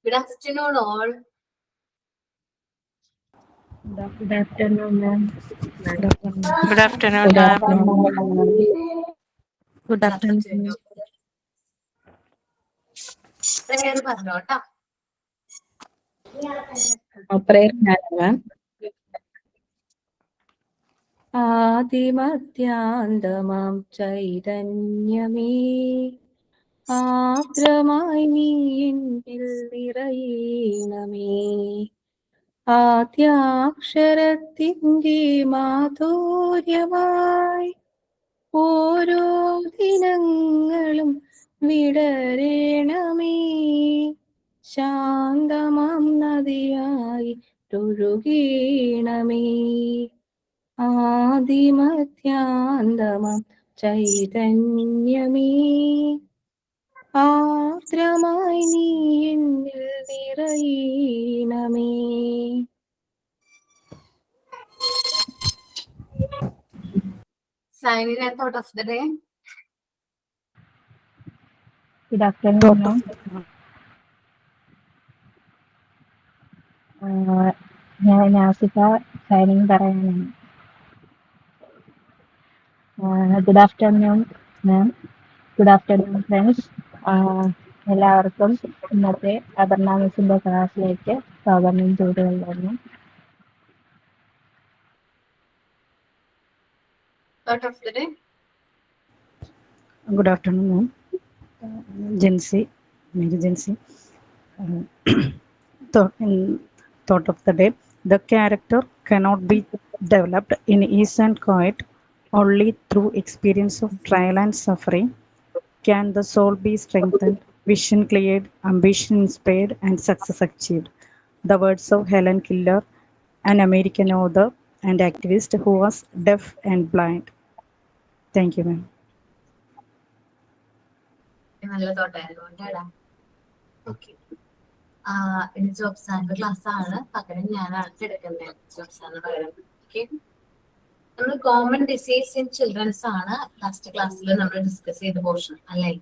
Good afternoon, all. Good afternoon, ma'am. Good afternoon, Good ma'am. afternoon. Good afternoon. Prayer പറഞ്ഞോട്ടാ. Prayer ma'am. ആദിമധ്യാന്തമാം ചൈതന്യമേ ആർദ്രമായി നീ എന്നിൽ നിറയണമേ. ആദ്യാക്ഷരത്തിൻ്റെ മാധുര്യമായി ഓരോ ദിനങ്ങളും വിടരണമേ. ശാന്തമാം നദിയായി ഒഴുകണമേ. ആദിമധ്യാന്തമാം ചൈതന്യമേ ആർദ്രമായി നീ എന്നിൽ നിറയണമേ. Signing and thought of the day. Good afternoon, ma'am. ഞാൻ നാസിഫ signing പറയാനാണ്. ഗുഡ് ആഫ്റ്റർനൂൺ മാം. Good afternoon friends. എല്ലാവർക്കും ഇന്നത്തെ അപർണ മിസ്സിൻ്റെ ക്ലാസ്സിലേക്ക് സ്വാഗതം ചെയ്തുകൊള്ളുന്നു. Thought of the day. Good afternoon, ma'am. Jency, Mary Jency. Thought of the day. The character cannot be developed in ease and quiet. Only through experience of trial and suffering can the soul be strengthened, vision cleared, ambition inspired, and success achieved. The words of Helen Keller, an American author and activist who was deaf and blind. Thank you, ma'am. നല്ല തോട്ടായിരുന്നു കേട്ടാ. Okay, ഇത് ജോബ്സാന്റെ class ആണ്. പകരം ഞാനാണ് എടുക്കുന്നത് ജോബ്സാന്ന് പറയുന്നത്. Okay, നമ്മൾ common disease in children's ആണ് ലാസ്റ്റ് ക്ലാസ്സിൽ നമ്മൾ ഡിസ്കസ് ചെയ്ത പോർഷൻ അല്ലേ.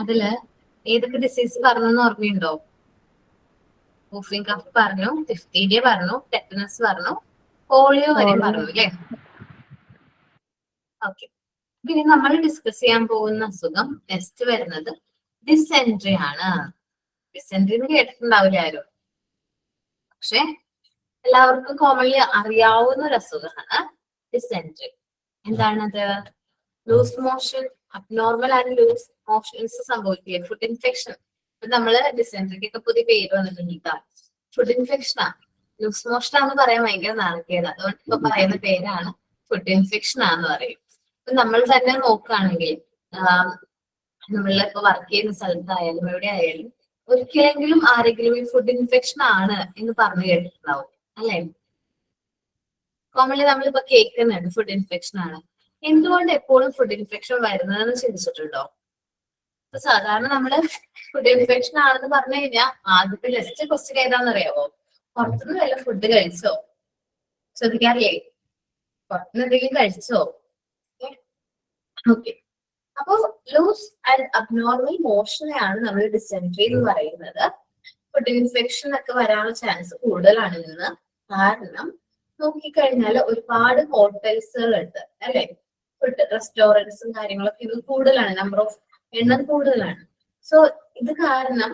അതില് ഏതൊക്കെ ഡിസീസ് പറഞ്ഞെന്ന് ഓർമ്മയുണ്ടോ? വൂഫിംഗ് കഫ് പറഞ്ഞു, ഡിഫ്തീരിയ പറഞ്ഞു, ടെറ്റനസ് പറഞ്ഞു, പോളിയോ വരെ പറഞ്ഞു അല്ലേ. ഓക്കെ, പിന്നെ നമ്മൾ ഡിസ്കസ് ചെയ്യാൻ പോകുന്ന അസുഖം നെക്സ്റ്റ് വരുന്നത് ഡിസെൻട്രി ആണ്. ഡിസെൻട്രി എന്ന് കേട്ടിട്ടുണ്ടാവില്ല ആരും, പക്ഷെ എല്ലാവർക്കും കോമൺലി അറിയാവുന്ന ഒരു അസുഖമാണ് ഡിസെൻട്രി. എന്താണത്? Loose motion, abnormal and loose motions സംഭവിക്കുക, ഫുഡ് ഇൻഫെക്ഷൻ. നമ്മള് ഡിസെൻട്രിക്കൊക്കെ പുതിയ പേര് വന്നിട്ടുണ്ട്. ഫുഡ് ഇൻഫെക്ഷനാ. ലൂസ് മോഷൻ ആണെന്ന് പറയാൻ ഭയങ്കര നാണക്കേട്, അതുകൊണ്ട് ഇപ്പൊ പറയുന്ന പേരാണ് ഫുഡ് ഇൻഫെക്ഷൻ ആണെന്ന് പറയും. ഇപ്പൊ നമ്മൾ തന്നെ നോക്കുകയാണെങ്കിൽ നമ്മളിപ്പോ വർക്ക് ചെയ്യുന്ന സ്ഥലത്തായാലും എവിടെ ആയാലും ഒരിക്കലെങ്കിലും ആരെങ്കിലും ഈ ഫുഡ് ഇൻഫെക്ഷൻ ആണ് എന്ന് പറഞ്ഞു കേട്ടിട്ടുണ്ടാവും അല്ലെ. കോമൺലി നമ്മളിപ്പോ കേൾക്കുന്നുണ്ട് ഫുഡ് ഇൻഫെക്ഷൻ ആണ്. എന്തുകൊണ്ട് എപ്പോഴും ഫുഡ് ഇൻഫെക്ഷൻ വരുന്നതെന്ന് ചിന്തിച്ചിട്ടുണ്ടോ? ഇപ്പൊ സാധാരണ നമ്മള് ഫുഡ് ഇൻഫെക്ഷൻ ആണെന്ന് പറഞ്ഞു കഴിഞ്ഞാൽ ആദ്യത്തെ ലെസ്റ്റ് ക്വസ്റ്റ്യൻ ഏതാണെന്നറിയാമോ? പുറത്തുനിന്ന് വല്ല ഫുഡ് കഴിച്ചോ? ശ്രദ്ധിക്കാറില്ലേ? പുറത്തുനിന്ന് എന്തെങ്കിലും കഴിച്ചോ? ഓക്കെ, അപ്പൊ ലൂസ് ആൻഡ് അബ്നോർമൽ മോഷനെയാണ് നമ്മൾ ഡിസെൻട്രി എന്ന് പറയുന്നത്. ഫുഡ് ഇൻഫെക്ഷൻ ഒക്കെ വരാനുള്ള ചാൻസ് കൂടുതലാണ് ഇന്ന്. കാരണം നോക്കിക്കഴിഞ്ഞാൽ ഒരുപാട് ഹോട്ടൽസുകൾ ഉണ്ട് അല്ലെ, ഫുഡ് റെസ്റ്റോറൻറ്റ്സും കാര്യങ്ങളൊക്കെ ഇത് കൂടുതലാണ്, നമ്പർ ഓഫ് എണ്ണം കൂടുതലാണ്. സോ ഇത് കാരണം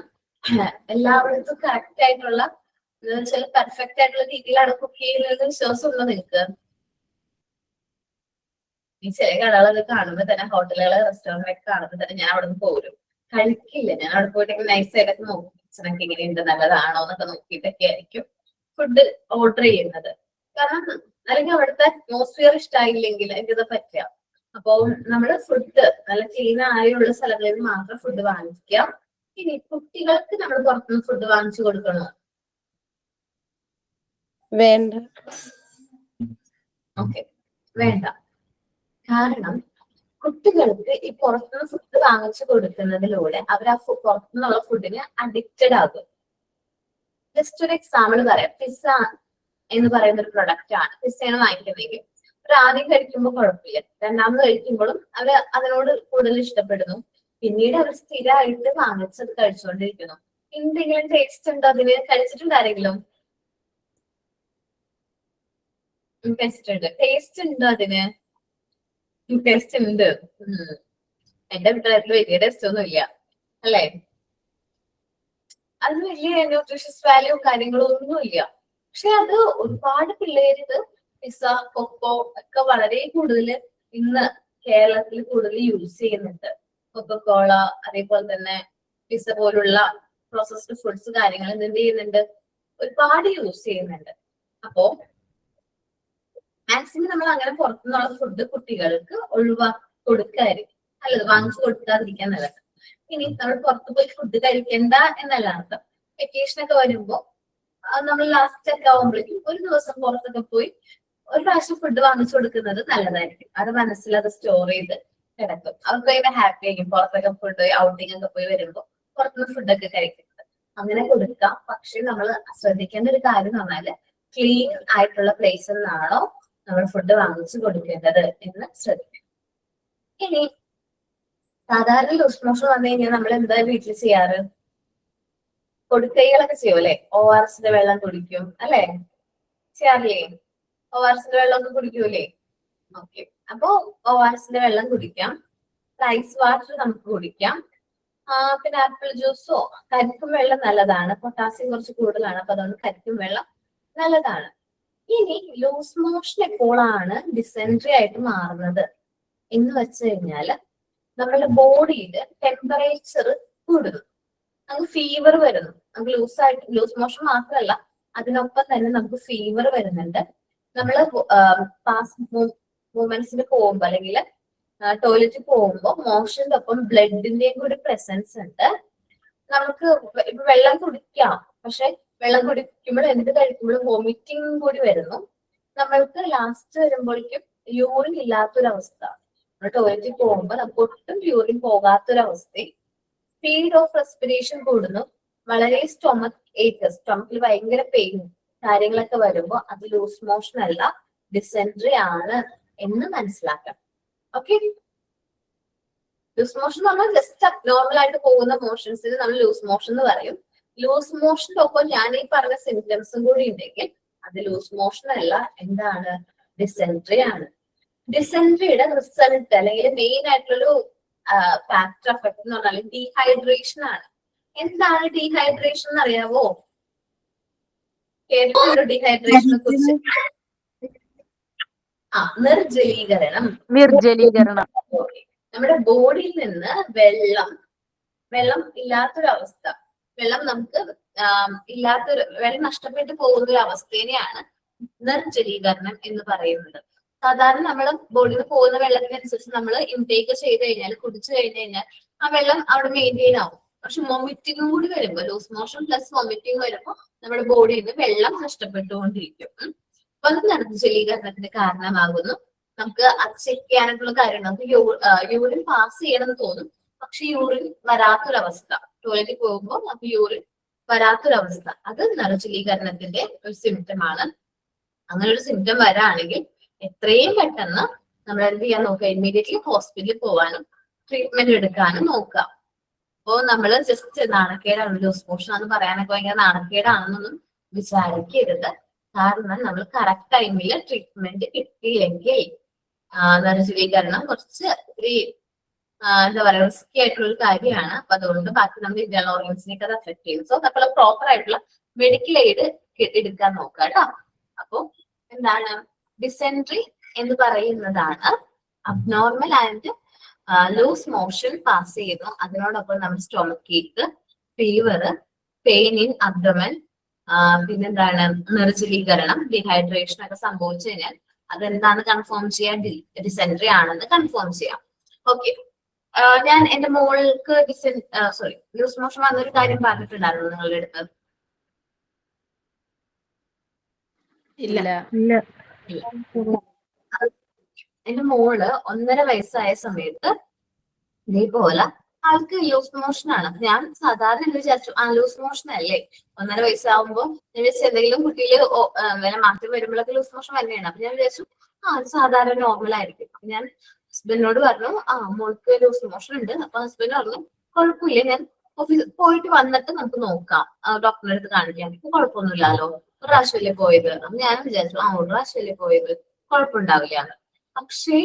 എല്ലായിടത്തും കറക്റ്റ് ആയിട്ടുള്ള ചില പെർഫെക്റ്റ് ആയിട്ടുള്ള രീതിയിലാണ് കുക്ക് ചെയ്യുന്നത് വിശ്വാസമുണ്ടോ നിങ്ങൾക്ക്? ഈ ചില കടകളൊക്കെ കാണുമ്പോ തന്നെ, ഹോട്ടലുകള് റെസ്റ്റോറന്റ് ഒക്കെ കാണുമ്പോ തന്നെ ഞാൻ അവിടെ നിന്ന് പോരും, കഴിക്കില്ല. ഞാൻ അവിടെ പോയിട്ട് നൈസ് ആയിട്ടൊക്കെ നോക്കും, കിച്ചണൊക്കെ എങ്ങനെയുണ്ട്, നല്ലതാണോ എന്നൊക്കെ നോക്കിയിട്ടൊക്കെ ആയിരിക്കും ഫുഡ് ഓർഡർ ചെയ്യുന്നത്. കാരണം അല്ലെങ്കിൽ അവിടുത്തെ അറ്റ്മോസ്ഫിയർ ഇഷ്ടമായില്ലെങ്കിൽ എനിക്കത് പറ്റുക. അപ്പൊ നമ്മള് ഫുഡ് നല്ല ക്ലീൻ ആയുള്ള സ്ഥലങ്ങളിൽ മാത്രം ഫുഡ് വാങ്ങിക്കാം. ഇനി കുട്ടികൾക്ക് നമ്മൾ പുറത്തുനിന്ന് ഫുഡ് വാങ്ങിച്ചു കൊടുക്കണോ? വേണ്ട. ഓക്കെ, വേണ്ട. കാരണം കുട്ടികൾക്ക് ഈ പുറത്തുനിന്ന് ഫുഡ് വാങ്ങിച്ചു കൊടുക്കുന്നതിലൂടെ അവർ ആ പുറത്തുനിന്നുള്ള ഫുഡിന് അഡിക്റ്റഡ് ആകും. ജസ്റ്റ് ഒരു എക്സാമ്പിൾ പറയാം. പിസ്സ എന്ന് പറയുന്ന ഒരു പ്രൊഡക്റ്റ് ആണ്. പിസ്സയാണ് വാങ്ങിക്കുന്നതെങ്കിൽ അവർ ആദ്യം കഴിക്കുമ്പോൾ കുഴപ്പമില്ല, രണ്ടാമത് കഴിക്കുമ്പോഴും അവർ അതിനോട് കൂടുതൽ ഇഷ്ടപ്പെടുന്നു. പിന്നീട് അവർ സ്ഥിരമായിട്ട് വാങ്ങിച്ചത് കഴിച്ചുകൊണ്ടിരിക്കുന്നു. എന്തെങ്കിലും ടേസ്റ്റ് ഉണ്ടോ അതിന്? കഴിച്ചിട്ടുണ്ട് ആരെങ്കിലും? ടേസ്റ്റ് ഉണ്ട്. ടേസ്റ്റ് ഉണ്ടോ അതിന്? ടേസ്റ്റ് ഉണ്ട്. എന്റെ അഭിപ്രായത്തിൽ വലിയ ടേസ്റ്റ് ഒന്നും ഇല്ല അല്ലേ? അതിന് വലിയ ന്യൂട്രീഷ്യസ് വാല്യൂ കാര്യങ്ങളോ ഒന്നുമില്ല. പക്ഷെ അത് ഒരുപാട് പിള്ളേര് ഇത് പിസ്സ, കൊക്കോ ഒക്കെ വളരെ കൂടുതൽ ഇന്ന് കേരളത്തിൽ കൂടുതൽ യൂസ് ചെയ്യുന്നുണ്ട്. കൊക്കോകോള, അതേപോലെ തന്നെ പിസ്സ പോലുള്ള പ്രോസസ്ഡ് ഫുഡ്സ് കാര്യങ്ങൾ എന്ത് ചെയ്യുന്നുണ്ട്, ഒരുപാട് യൂസ് ചെയ്യുന്നുണ്ട്. അപ്പോ മാക്സിമം നമ്മൾ അങ്ങനെ പുറത്തുനിന്നുള്ള ഫുഡ് കുട്ടികൾക്ക് കൊടുക്കായിരിക്കും നല്ലത്, വാങ്ങിച്ചു കൊടുക്കാതിരിക്കാൻ നല്ലത്. ഇനി നമ്മൾ പുറത്തു പോയി ഫുഡ് കഴിക്കണ്ട എന്നല്ല അർത്ഥം. വെക്കേഷൻ ഒക്കെ വരുമ്പോ നമ്മൾ ലാസ്റ്റ് ഒക്കെ ആവുമ്പോഴേക്കും ഒരു ദിവസം പുറത്തൊക്കെ പോയി ഒരു പ്രാവശ്യം ഫുഡ് വാങ്ങിച്ചു കൊടുക്കുന്നത് നല്ലതായിരിക്കും. അത് മനസ്സിൽ അത് സ്റ്റോർ ചെയ്ത് കിടക്കും. അവർക്ക് ഭയങ്കര ഹാപ്പി ആയിരിക്കും. പുറത്തൊക്കെ ഫുഡ് ഔട്ടിംഗ് ഒക്കെ പോയി വരുമ്പോൾ പുറത്തുനിന്ന് ഫുഡൊക്കെ കഴിക്കുന്നത്. അങ്ങനെ കൊടുക്കാം. പക്ഷെ നമ്മൾ ശ്രദ്ധിക്കേണ്ട ഒരു കാര്യം എന്ന് പറഞ്ഞാല് ക്ലീൻ ആയിട്ടുള്ള പ്ലേസിൽ നിന്നാണോ നമ്മൾ ഫുഡ് വാങ്ങിച്ചു കൊടുക്കേണ്ടത് എന്ന് ശ്രദ്ധിക്കണം. ഇനി സാധാരണ ലൂസ് മോഷൻ വന്നു കഴിഞ്ഞാൽ നമ്മൾ എന്താ വീട്ടിൽ ചെയ്യാറ്? കൊടുക്കൈകളൊക്കെ ചെയ്യും അല്ലെ? ORSന്റെ വെള്ളം കുടിക്കും അല്ലെ? ചെയ്യാറില്ലേ? ORSന്റെ വെള്ളം ഒക്കെ കുടിക്കൂലേ? ഓക്കെ. അപ്പൊ ORSന്റെ വെള്ളം കുടിക്കാം. ഐസ് വാട്ടർ നമുക്ക് കുടിക്കാം. പിന്നെ ആപ്പിൾ ജ്യൂസോ, കരിക്കും വെള്ളം നല്ലതാണ്. പൊട്ടാസ്യം കുറച്ച് കൂടുതലാണ്, അപ്പൊ അതുകൊണ്ട് കരിക്കും വെള്ളം നല്ലതാണ്. ഇനി ലൂസ് മോഷൻ എപ്പോഴാണ് ഡിസെൻട്രി ആയിട്ട് മാറുന്നത് എന്ന് വെച്ച് കഴിഞ്ഞാല് നമ്മുടെ ബോഡിയിൽ ടെമ്പറേച്ചർ കൂടുന്നു, നമുക്ക് ഫീവർ വരുന്നു. നമുക്ക് ലൂസ് മോഷൻ മാത്രമല്ല, അതിനൊപ്പം തന്നെ നമുക്ക് ഫീവർ വരുന്നുണ്ട്. നമ്മള് മൂവ്മെന്റ്സിന് പോകുമ്പോ അല്ലെങ്കിൽ ടോയ്ലറ്റിൽ പോകുമ്പോൾ മോഷന്റെ ഒപ്പം ബ്ലഡിന്റെയും കൂടി പ്രസൻസ് ഉണ്ട്. നമുക്ക് ഇപ്പൊ വെള്ളം കുടിക്കാം, പക്ഷെ വെള്ളം കുടിക്കുമ്പോൾ എന്ത് കഴിക്കുമ്പോഴും വോമിറ്റിംഗ് കൂടി വരുന്നു. നമ്മൾക്ക് ലാസ്റ്റ് വരുമ്പോഴേക്കും യൂറിൻ ഇല്ലാത്തൊരവസ്ഥ. നമ്മൾ ടോയ്ലറ്റിൽ പോകുമ്പോൾ നമുക്ക് ഒട്ടും യൂറിൻ പോകാത്തൊരവസ്ഥ. സ്പീഡ് ഓഫ് റെസ്പിറേഷൻ കൂടുന്നു. വളരെ സ്റ്റൊമക്കിൽ ഭയങ്കര പെയിൻ കാര്യങ്ങളൊക്കെ വരുമ്പോൾ അത് ലൂസ് മോഷൻ അല്ല, ഡിസെൻട്രി ആണ് എന്ന് മനസ്സിലാക്കാം. ഓക്കെ. ലൂസ് മോഷൻ നമ്മൾ ജസ്റ്റ് അബ്നോർമൽ ആയിട്ട് പോകുന്ന മോഷൻസിന് നമ്മൾ ലൂസ് മോഷൻ എന്ന് പറയും. ലൂസ് മോഷന്റെ ഒപ്പം ഞാൻ ഈ പറഞ്ഞ സിംറ്റംസും കൂടി ഉണ്ടെങ്കിൽ അത് ലൂസ് മോഷൻ അല്ല, എന്താണ്? ഡിസെൻട്രി ആണ്. ഡിസെൻട്രിയുടെ റിസൾട്ട് അല്ലെങ്കിൽ മെയിൻ ആയിട്ടുള്ളൊരു ഫാക്ടർ എഫക്ട് എന്ന് പറഞ്ഞാൽ ഡീഹൈഡ്രേഷൻ ആണ്. എന്താണ് ഡീഹൈഡ്രേഷൻ എന്ന് അറിയാവോ? കേട്ടിട്ടുണ്ടോ ഡീഹൈഡ്രേഷനെ കുറിച്ച്? നിർജ്ജലീകരണം. നമ്മുടെ ബോഡിയിൽ നിന്ന് വെള്ളം ഇല്ലാത്തൊരവസ്ഥ, വെള്ളം നഷ്ടപ്പെട്ടു പോകുന്ന ഒരു അവസ്ഥേനെയാണ് നിർജ്ജലീകരണം എന്ന് പറയുന്നത്. സാധാരണ നമ്മൾ ബോഡിയിൽ പോകുന്ന വെള്ളത്തിനനുസരിച്ച് നമ്മൾ ഇൻടേക്ക് ചെയ്ത് കഴിഞ്ഞാൽ, കുടിച്ചു കഴിഞ്ഞാൽ ആ വെള്ളം അവിടെ മെയിൻറ്റെയിൻ ആവും. പക്ഷെ വൊമിറ്റിംഗ് കൂടി വരുമ്പോൾ, ലൂസ് മോഷൻ പ്ലസ് വൊമിറ്റിംഗ് വരുമ്പോൾ നമ്മുടെ ബോഡിയിൽ നിന്ന് വെള്ളം നഷ്ടപ്പെട്ടുകൊണ്ടിരിക്കും. അപ്പൊ അത് നിർജ്ജലീകരണത്തിന് കാരണമാകുന്നു. നമുക്ക് അത് ചെക്ക് ചെയ്യാനായിട്ടുള്ള കാര്യം, നമുക്ക് യൂറിൻ പാസ് ചെയ്യണമെന്ന് തോന്നും, പക്ഷെ യൂറിൻ വരാത്തൊരവസ്ഥ. ടോയ്ലറ്റിൽ പോകുമ്പോൾ നമുക്ക് യൂറിൻ വരാത്തൊരവസ്ഥ, അത് നിർജ്ജലീകരണത്തിന്റെ ഒരു സിംറ്റം ആണ്. അങ്ങനെ ഒരു സിംറ്റം വരാണെങ്കിൽ എത്രയും പെട്ടെന്ന് നമ്മൾ എന്ത് ചെയ്യാൻ നോക്കുക? ഇമ്മീഡിയറ്റ്ലി ഹോസ്പിറ്റലിൽ പോകാനും ട്രീറ്റ്മെന്റ് എടുക്കാനും നോക്കുക. അപ്പോ നമ്മൾ ജസ്റ്റ് നാണക്കേടാണ്, ലൂസ് മോഷൻ എന്ന് പറയാനൊക്കെ ഭയങ്കര നാണക്കേടാണെന്നൊന്നും വിചാരിക്കരുത്. കാരണം നമ്മൾ കറക്റ്റ് ടൈമിൽ ട്രീറ്റ്മെന്റ് കിട്ടിയില്ലെങ്കിൽ നിർജ്ജലീകരണം കുറച്ച് എന്താ പറയുക, റിസ്കി ആയിട്ടുള്ള ഒരു കാര്യമാണ്. അപ്പൊ അതുകൊണ്ട് ബാക്കി നമ്മുടെ ഇന്റേണൽ ഓർഗൻസിനൊക്കെ അത് അഫക്ട് ചെയ്യും. സോ നമ്മൾ പ്രോപ്പർ ആയിട്ടുള്ള മെഡിക്കൽ എയ്ഡ് എടുക്കാൻ നോക്കുക കേട്ടോ. അപ്പൊ എന്താണ് ഡിസെൻട്രി എന്ന് പറയുന്നതാണ് abnormal and loose motion pass ചെയ്യുന്നു. അതിനോടൊപ്പം നമ്മുടെ stomach ache, fever, pain in abdomen, പിന്നെന്താണ് നിർജ്ജലീകരണം, ഡീഹൈഡ്രേഷൻ ഒക്കെ സംഭവിച്ചു കഴിഞ്ഞാൽ അതെന്താന്ന് കൺഫേം ചെയ്യാൻ ഡിസെൻട്രി ആണെന്ന് കൺഫേം ചെയ്യാം. ഓക്കെ. ഞാൻ എന്റെ മോൾക്ക് ലൂസ് മോഷൻ വന്നൊരു കാര്യം പറഞ്ഞിട്ടുണ്ടായിരുന്നു നിങ്ങളുടെ അടുത്ത്? ഇല്ല. എന്റെ മോള് 1.5 വയസ്സായ സമയത്ത് ഇതേപോലെ ആൾക്ക് ലൂസ് മോഷൻ ആണ്. ഞാൻ സാധാരണ വിചാരിച്ചു ലൂസ് മോഷൻ അല്ലേ, 1.5 വയസ്സാകുമ്പോൾ ഞാൻ വിചാരിച്ചു എന്തെങ്കിലും കുട്ടിയിൽ മാറ്റം വരുമ്പോഴൊക്കെ ലൂസ് മോഷൻ തന്നെയാണ്. അപ്പൊ ഞാൻ വിചാരിച്ചു അത് സാധാരണ നോർമൽ ആയിരിക്കും. ഞാൻ ഹസ്ബൻഡിനോട് പറഞ്ഞു മോൾക്ക് ലൂസ് മോഷൻ ഉണ്ട്. അപ്പൊ ഹസ്ബൻഡ് പറഞ്ഞു കുഴപ്പമില്ല, ഞാൻ ഓഫീസിൽ പോയിട്ട് വന്നിട്ട് നമുക്ക് നോക്കാം, ഡോക്ടറിന്റെ അടുത്ത് കാണിക്കാൻ, കുഴപ്പമൊന്നുമില്ലല്ലോ, ഒരു പ്രാവശ്യമല്ലേ പോയത്. അപ്പൊ ഞാൻ വിചാരിച്ചു ഒരു പ്രാവശ്യമല്ലേ പോയത്, കുഴപ്പമുണ്ടാവില്ല. പക്ഷേ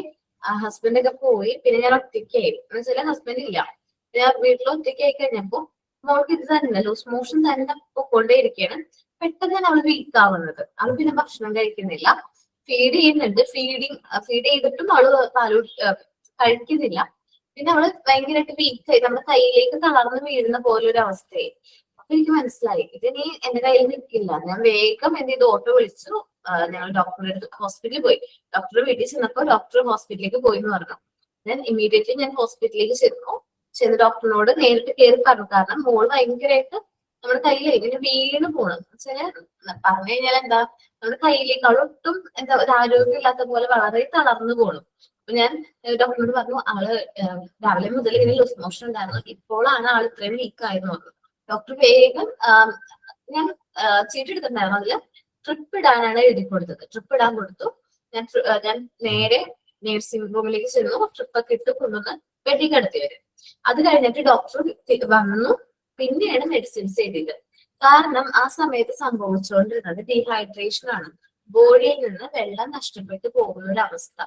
ഹസ്ബൻഡ് ഒക്കെ പോയി, പിന്നെ ഞാൻ ഒറ്റയ്ക്കായി. എന്ന് വെച്ചാൽ ഹസ്ബൻഡ് ഇല്ല, ഞാൻ വീട്ടിൽ ഒറ്റയ്ക്കായി കഴിഞ്ഞപ്പോ മോൾക്ക് ഇത് തന്നെ ലൂസ് മോഷൻ തന്നെ പൊക്കോണ്ടേയിരിക്കുകയാണ്. പെട്ടെന്ന് അവള് വീക്ക് ആവുന്നത്. അവള് പിന്നെ ഭക്ഷണം കഴിക്കുന്നില്ല, ഫീഡ് ചെയ്യുന്നുണ്ട്, ഫീഡ് ചെയ്തിട്ടും അവള് പാല് കഴിക്കുന്നില്ല. പിന്നെ അവള് ഭയങ്കരമായിട്ട് വീക്കായി, നമ്മുടെ കയ്യിലേക്ക് തളർന്ന് വീഴുന്ന പോലെ ഒരു അവസ്ഥയായി. അപ്പൊ എനിക്ക് മനസ്സിലായി ഇതിനി എന്റെ കയ്യിൽ നിൽക്കില്ല. ഞാൻ വേഗം എന്ത് ചെയ്തു, ഓട്ടോ വിളിച്ചു. ഞങ്ങൾ ഡോക്ടറുടെ അടുത്ത് ഹോസ്പിറ്റലിൽ പോയി. ഡോക്ടർ വീട്ടിൽ ചെന്നപ്പോ ഡോക്ടർ ഹോസ്പിറ്റലിലേക്ക് പോയി എന്ന് പറഞ്ഞു. ഞാൻ ഇമ്മീഡിയറ്റ്ലി ഞാൻ ഹോസ്പിറ്റലിലേക്ക് ചെന്ന് ഡോക്ടറിനോട് നേരിട്ട് കയറി പറഞ്ഞു. കാരണം മോള് ഭയങ്കരമായിട്ട് നമ്മുടെ കയ്യിൽ ഇങ്ങനെ വീണ് പോണം. വെച്ചാല് പറഞ്ഞു കഴിഞ്ഞാൽ എന്താ, നമ്മുടെ കയ്യിലേക്ക് അവളൊട്ടും എന്താ ഒരു ആരോഗ്യമില്ലാത്ത പോലെ വളരെ തളർന്നു പോകണം. അപ്പൊ ഞാൻ ഡോക്ടറോട് പറഞ്ഞു ആള് രാവിലെ മുതൽ ഇങ്ങനെ ലൂസ് മോഷൻ ഉണ്ടായിരുന്നു, ഇപ്പോഴാണ് ആൾ ഇത്രയും വീക്ക് ആയെന്ന് പറഞ്ഞു. ഡോക്ടർ വേഗം ഞാൻ ചീട്ട് എടുത്തിട്ടുണ്ടായിരുന്നു, അതില് ട്രിപ്പ് ഇടാനാണ് എഴുതി കൊടുത്തത്. ട്രിപ്പ് ഇടാൻ കൊടുത്തു. ഞാൻ നേരെ നേഴ്സിംഗ് റൂമിലേക്ക് ചെന്നു. ട്രിപ്പൊക്കെ ഇട്ട് കൊണ്ടുവന്ന് ബെഡിൽ കിടത്തി വരും. അത് കഴിഞ്ഞിട്ട് ഡോക്ടർ വന്നു, പിന്നെയാണ് മെഡിസിൻസ് എഴുതിയത്. കാരണം ആ സമയത്ത് സംഭവിച്ചുകൊണ്ടിരുന്നത് ഡീഹൈഡ്രേഷൻ ആണ്. ബോഡിയിൽ നിന്ന് വെള്ളം നഷ്ടപ്പെട്ടു പോകുന്ന ഒരു അവസ്ഥ,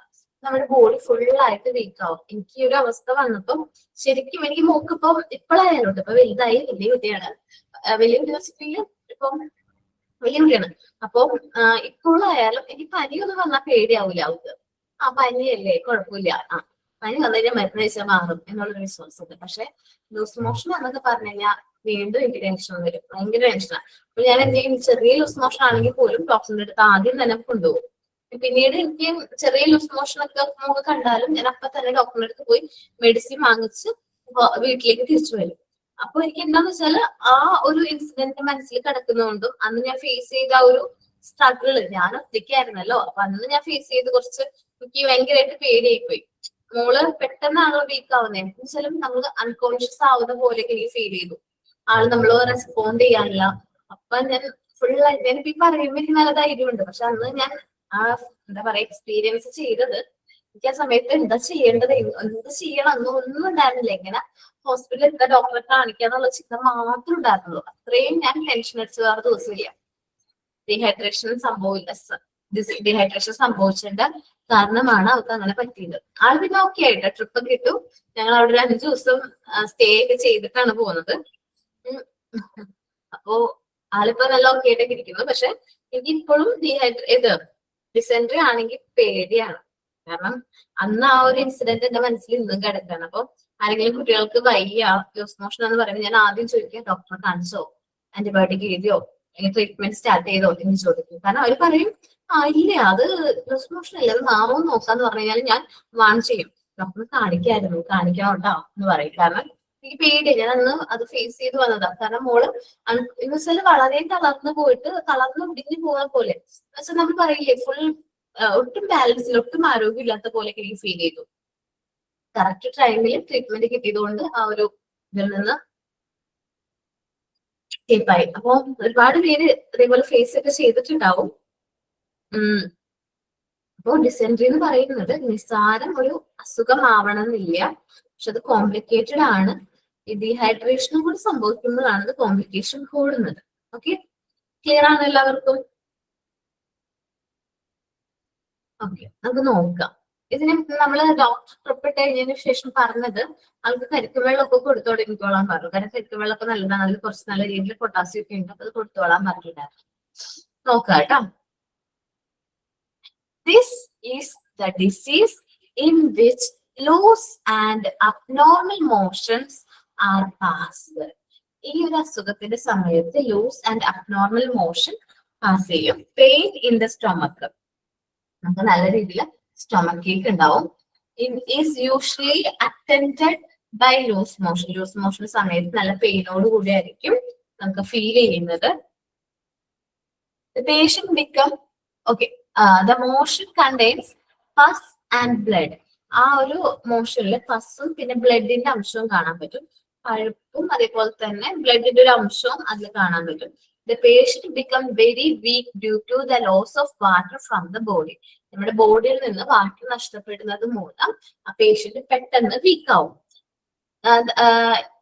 നമ്മുടെ ബോഡി ഫുള്ളായിട്ട് വീക്ക് ആവും. എനിക്ക് ഈ ഒരു അവസ്ഥ വന്നപ്പം ശരിക്കും എനിക്ക് മോക്കിപ്പം ഇപ്പോഴായാലും ഇപ്പൊ വലുതായി, വലിയ കുട്ടിയാണ്, വലിയ കുട്ടി വെച്ചിട്ടുണ്ടെങ്കിൽ ഇപ്പം വലിയ കുട്ടിയാണ്. അപ്പൊ ഇപ്പോഴായാലും എനിക്ക് പനിയൊന്നും വന്നാൽ പേടിയാവൂല അവർക്ക്. പനിയല്ലേ കുഴപ്പമില്ല, പനി വന്നു കഴിഞ്ഞാൽ മരുന്ന് കഴിച്ചാൽ മാറും എന്നുള്ളൊരു വിശ്വാസമുണ്ട്. പക്ഷെ ലൂസ് മോഷൻ എന്നൊക്കെ പറഞ്ഞു കഴിഞ്ഞാൽ വീണ്ടും എനിക്ക് ടെൻഷൻ വരും, ഭയങ്കര ടെൻഷനാണ്. അപ്പൊ ഞാൻ എന്തെങ്കിലും ചെറിയ ലൂസ് മോഷൻ ആണെങ്കിൽ പോലും ഡോക്ടറിന്റെ അടുത്ത് ആദ്യം തന്നെ കൊണ്ടുപോകും. പിന്നീട് എനിക്ക് ചെറിയ ലൂസ് മോഷൻ ഒക്കെ കണ്ടാലും ഞാൻ അപ്പൊ തന്നെ ഡോക്ടറിന്റെ അടുത്ത് പോയി മെഡിസിൻ വാങ്ങിച്ച് വീട്ടിലേക്ക് തിരിച്ചു വരും. അപ്പൊ എനിക്ക് എന്താന്ന് വെച്ചാല് ആ ഒരു ഇൻസിഡന്റ് മനസ്സിൽ കിടക്കുന്നതുകൊണ്ടും അന്ന് ഞാൻ ഫേസ് ചെയ്ത ആ ഒരു സ്ട്രഗിള്, ഞാൻ ഒറ്റയ്ക്കായിരുന്നല്ലോ, അപ്പൊ അന്ന് ഞാൻ ഫേസ് ചെയ്ത് കുറച്ച് എനിക്ക് ഭയങ്കരമായിട്ട് പേടിയായി പോയി. മോള് പെട്ടെന്നാണ് വീക്ക് ആവുന്നത്. എന്ന് വെച്ചാലും നമ്മൾ അൺകോൺഷ്യസ് ആവുന്ന പോലെ എനിക്ക് ഫീൽ ചെയ്തു. ആള് നമ്മള് റെസ്പോണ്ട് ചെയ്യാനില്ല. അപ്പൊ ഞാൻ ഫുള്ളായിട്ട് ഞാനിപ്പോ ഈ പറയുമ്പോ എനിക്ക് നല്ല ധൈര്യമുണ്ട്. പക്ഷെ അന്ന് ഞാൻ എന്താ പറയാ എക്സ്പീരിയൻസ് ചെയ്തത്, എനിക്ക് ആ സമയത്ത് എന്താ ചെയ്യേണ്ടത്, എന്ത് ചെയ്യണം എന്നൊന്നും ഉണ്ടായിരുന്നില്ല. ഇങ്ങനെ ഹോസ്പിറ്റലിൽ എന്താ ഡോക്ടറെ കാണിക്കാന്നുള്ള ചിന്ത മാത്രമേ ഉണ്ടായിരുന്നുള്ളൂ. അത്രയും ഞാൻ ടെൻഷൻ അടിച്ച വേറെ ദിവസമില്ല. ഡീഹൈഡ്രേഷൻ സംഭവിച്ചതിന്റെ കാരണമാണ് അവർക്ക് അങ്ങനെ പറ്റിയത്. ആള് പിന്നെ ഓക്കെ ആയിട്ട് ട്രിപ്പ് ഒക്കെ ഇട്ടു. ഞങ്ങൾ അവിടെ ഒരു 5 ദിവസം സ്റ്റേ ഒക്കെ ചെയ്തിട്ടാണ് പോകുന്നത്. അപ്പോ ആളിപ്പോ നല്ല ഓക്കെ ആയിട്ടൊക്കെ ഇരിക്കുന്നു. പക്ഷെ എനിക്ക് ഇപ്പോഴും ഡിസെൻട്രി ആണെങ്കിൽ പേടിയാണ്. കാരണം അന്ന് ആ ഒരു ഇൻസിഡന്റ് എന്റെ മനസ്സിൽ ഇന്നും കിടക്കാണ്. അപ്പൊ ആരെങ്കിലും കുട്ടികൾക്ക് വയ്യ ലൂസ് മോഷൻ എന്ന് പറയുമ്പോൾ ഞാൻ ആദ്യം ചോദിക്കാം, ഡോക്ടറെ കാണിച്ചോ, ആന്റിബയോട്ടിക് എഴുതിയോ, അല്ലെങ്കിൽ ട്രീറ്റ്മെന്റ് സ്റ്റാർട്ട് ചെയ്തോ എന്ന് ചോദിക്കും. കാരണം അവർ പറയും ഇല്ല അത് ലൂസ് മോഷൻ അല്ല, അത് മാറുമെന്ന് നോക്കാന്ന് പറഞ്ഞു കഴിഞ്ഞാൽ ഞാൻ വാൺ ചെയ്യും, ഡോക്ടറെ കാണിക്കണം കേട്ടോ എന്ന് പറയും. കാരണം എനിക്ക് പേടിയാണ്, ഞാൻ അന്ന് അത് ഫേസ് ചെയ്ത് വന്നതാ. കാരണം മോള് എന്ന് വെച്ചാൽ വളരെ തളർന്നു മുടിഞ്ഞു പോകുന്ന പോലെ, എന്നുവെച്ചാൽ നമ്മൾ പറയില്ലേ ഫുൾ ഒട്ടും ബാലൻസിൽ ഒട്ടും ആരോഗ്യം ഇല്ലാത്ത പോലെ എനിക്ക് ഫീൽ ചെയ്തു. കറക്റ്റ് ടൈമിൽ ട്രീറ്റ്മെന്റ് കിട്ടിയത് കൊണ്ട് ആ ഒരു ഇതിൽ നിന്ന് സ്കേപ്പായി. അപ്പൊ ഒരുപാട് പേര് അതേപോലെ ഫേസ് ഒക്കെ ചെയ്തിട്ടുണ്ടാവും. അപ്പോ ഡിസെൻട്രി എന്ന് പറയുന്നത് നിസ്സാരം ഒരു അസുഖമാവണമെന്നില്ല, പക്ഷെ അത് കോംപ്ലിക്കേറ്റഡ് ആണ്. ഈ ഡീഹൈഡ്രേഷനും കൂടി സംഭവിക്കുമ്പോഴാണ് അത് കോംപ്ലിക്കേഷൻ കൂടുന്നത്. ഓക്കെ, ക്ലിയർ ആണ് എല്ലാവർക്കും? ഓക്കെ, നമുക്ക് നോക്കാം. ഇതിന് നമ്മള് ഡോക്ടർ ട്രിപ്പ് ഇട്ട് കഴിഞ്ഞതിന് ശേഷം പറഞ്ഞത് ആൾക്ക് കരിക്കുവെള്ളമൊക്കെ കൊടുത്തു തുടങ്ങിക്കോളാൻ പറഞ്ഞു. കാരണം കരിക്കുവെള്ളമൊക്കെ നല്ലതാണ്, അതിൽ കുറച്ച് നല്ല രീതിയിൽ പൊട്ടാസ്യം ഒക്കെ ഉണ്ട്, അത് കൊടുത്തോളാൻ പറഞ്ഞിട്ടുണ്ടായിരുന്നു. നോക്കാം കേട്ടോ. This is the disease in which loose and abnormal motions are passed. ഈ ഒരു അസുഖത്തിന്റെ സമയത്ത് loose and abnormal motion pass ചെയ്യും. പെയിൻ ഇൻ ദ സ്റ്റൊമക്ക്, നമുക്ക് നല്ല രീതിയിൽ സ്റ്റൊമക്ക് ഏക്ക് ഉണ്ടാവും. Is usually attended by loose motion. Loose motion സമയത്ത് നല്ല പെയിനോട് കൂടി ആയിരിക്കും നമുക്ക് ഫീൽ ചെയ്യുന്നത്. Patient become okay. The motion contains pus and blood. ആ ഒരു മോഷനിൽ പസ്സും പിന്നെ ബ്ലഡിന്റെ അംശവും കാണാൻ പറ്റും. പഴുപ്പും അതേപോലെ തന്നെ ബ്ലഡിന്റെ ഒരു അംശവും അതിൽ കാണാൻ പറ്റും. The patient become very weak due to the loss of water from the body. നമ്മുടെ ബോഡിയിൽ നിന്ന് വാട്ടർ നഷ്ടപ്പെടുന്നത് മൂലം ആ പേഷ്യന്റ് പെട്ടെന്ന് വീക്ക് ആവും.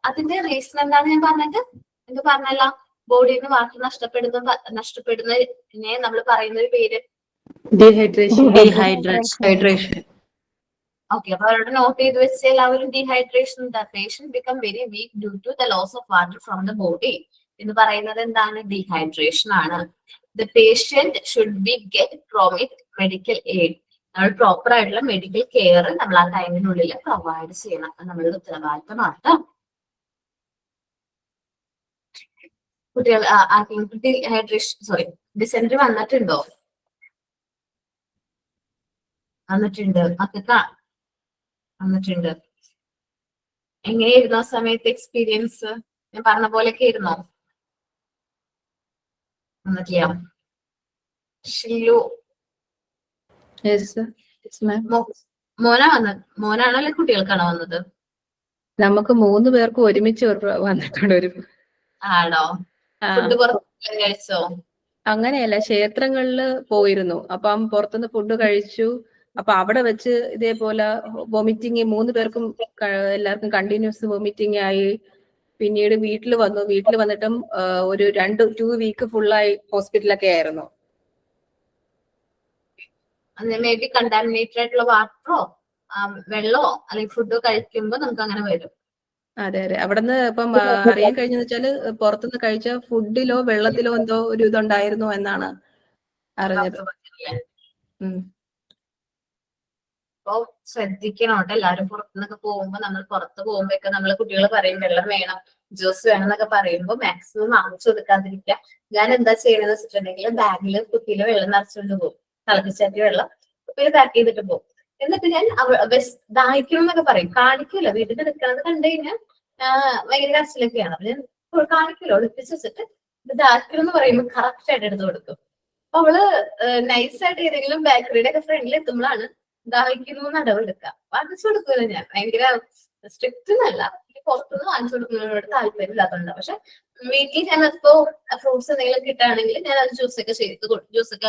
അതിന്റെ റീസൺ എന്താണ് ഞാൻ പറഞ്ഞത്? എന്ത് പറഞ്ഞല്ല, ബോഡിയിൽ നിന്ന് വാട്ടർ നഷ്ടപ്പെടുന്നതിനെ നമ്മൾ പറയുന്ന ഒരു പേര് ഡീഹൈഡ്രേഷൻ. ഓക്കെ, അപ്പൊ അവരോട് നോട്ട് ചെയ്ത് വെച്ച എല്ലാവരും dehydration, the patient become very weak due to the loss of water from the body എന്ന് പറയുന്നത് എന്താണ്? ഡീഹൈഡ്രേഷൻ ആണ്. The patient should be get prompt medical aid. നമ്മൾ പ്രോപ്പർ ആയിട്ടുള്ള മെഡിക്കൽ കെയർ നമ്മൾ ആ ടൈമിനുള്ളിൽ പ്രൊവൈഡ് ചെയ്യണം. നമ്മളുടെ ഉത്തരവാദിത്തമാണ്. കുട്ടികൾ ഡീഹൈഡ്രേഷൻ ഡിസെൻട്രി വന്നിട്ടുണ്ടോ? വന്നിട്ടുണ്ട്. മക്കൾക്ക് വന്നിട്ടുണ്ട്. എങ്ങനെയായിരുന്നു ആ സമയത്ത് എക്സ്പീരിയൻസ്? ഞാൻ പറഞ്ഞ പോലെയൊക്കെ ആയിരുന്നോ? വന്നിട്ടില്ല. ഷില്ലു മോനാണോ അല്ലെ കുട്ടികൾക്കാണോ വന്നത്? നമുക്ക് 3 പേർക്കും ഒരുമിച്ച് വന്നിട്ടുണ്ട്. ആണോ? ഫുഡ് പുറത്ത് കഴിച്ചോ? അങ്ങനെയല്ല, ക്ഷേത്രങ്ങളില് പോയിരുന്നു. അപ്പം പുറത്തുനിന്ന് ഫുഡ് കഴിച്ചു. അപ്പൊ അവിടെ വെച്ച് ഇതേപോലെ വോമിറ്റിങ് 3 പേർക്കും എല്ലാവർക്കും കണ്ടിന്യൂസ് വോമിറ്റിംഗ് ആയി. പിന്നീട് വീട്ടിൽ വന്നു. വീട്ടിൽ വന്നിട്ടും ഒരു 2 വീക്ക് ഫുള്ളായി ഹോസ്പിറ്റലൊക്കെ ആയിരുന്നു. മേ ബി കണ്ടാമിനേറ്റഡ് ആയിട്ടുള്ള വാട്ടറോ വെള്ളമോ അല്ലെങ്കിൽ ഫുഡോ കഴിക്കുമ്പോ നമുക്ക് അങ്ങനെ വരും. അതെ. അവിടുന്ന് ഇപ്പം അറിയാൻ കഴിഞ്ഞെന്ന് വെച്ചാല് പുറത്തുനിന്ന് കഴിച്ച ഫുഡിലോ വെള്ളത്തിലോ എന്തോ ഒരു ഇതുണ്ടായിരുന്നു എന്നാണ് അറിഞ്ഞത്. അപ്പൊ ശ്രദ്ധിക്കണം കേട്ടോ. എല്ലാവരും പുറത്തുനിന്നൊക്കെ പോകുമ്പോ, നമ്മൾ പുറത്ത് പോകുമ്പോഴൊക്കെ നമ്മൾ കുട്ടികൾ പറയും വെള്ളം വേണം, ജ്യൂസ് വേണം എന്നൊക്കെ പറയുമ്പോ മാക്സിമം വാങ്ങിച്ചു കൊടുക്കാതിരിക്കുക. ഞാൻ എന്താ ചെയ്യണമെന്ന് വെച്ചിട്ടുണ്ടെങ്കിൽ ബാഗില് കുപ്പിയില് വെള്ളം നിറച്ചുകൊണ്ട് പോകും. തിളപ്പിച്ചാറ്റിയ വെള്ളം കുപ്പിയിൽ പാക്ക് ചെയ്തിട്ട് പോകും. എന്നിട്ട് ഞാൻ ദാഹിക്കണം എന്നൊക്കെ പറയും. കാണിക്കൂല. വീട്ടിൽ നിൽക്കണത് കണ്ടു കഴിഞ്ഞാൽ ഭയങ്കര കരച്ചിലൊക്കെയാണ്. അപ്പൊ ഞാൻ കാണിക്കൂല, ഒളിപ്പിച്ച് വെച്ചിട്ട് ദാഹിക്കണം എന്ന് പറയുമ്പോൾ കറക്റ്റ് ആയിട്ട് എടുത്ത് കൊടുക്കും. അപ്പൊ അവള് നൈസായിട്ട് ഏതെങ്കിലും ബേക്കറിയുടെ ഒക്കെ ഫ്രണ്ടിൽ എത്തുമ്പോഴാണ് ദാഹിക്കുന്നു നടവെടുക്കുക. വാങ്ങിച്ചു കൊടുക്കൂല. ഞാൻ ഭയങ്കര സ്ട്രിക്റ്റ് എന്നല്ല, പുറത്തുനിന്ന് വാങ്ങിച്ചു കൊടുക്കുന്നതിനോട് താല്പര്യം ഇല്ലാത്തതുണ്ട്. പക്ഷെ വീട്ടിൽ ഞാൻ അതിപ്പോ ഫ്രൂട്ട്സ് എന്തെങ്കിലും കിട്ടുകയാണെങ്കിൽ ഞാൻ അത് ജ്യൂസൊക്കെ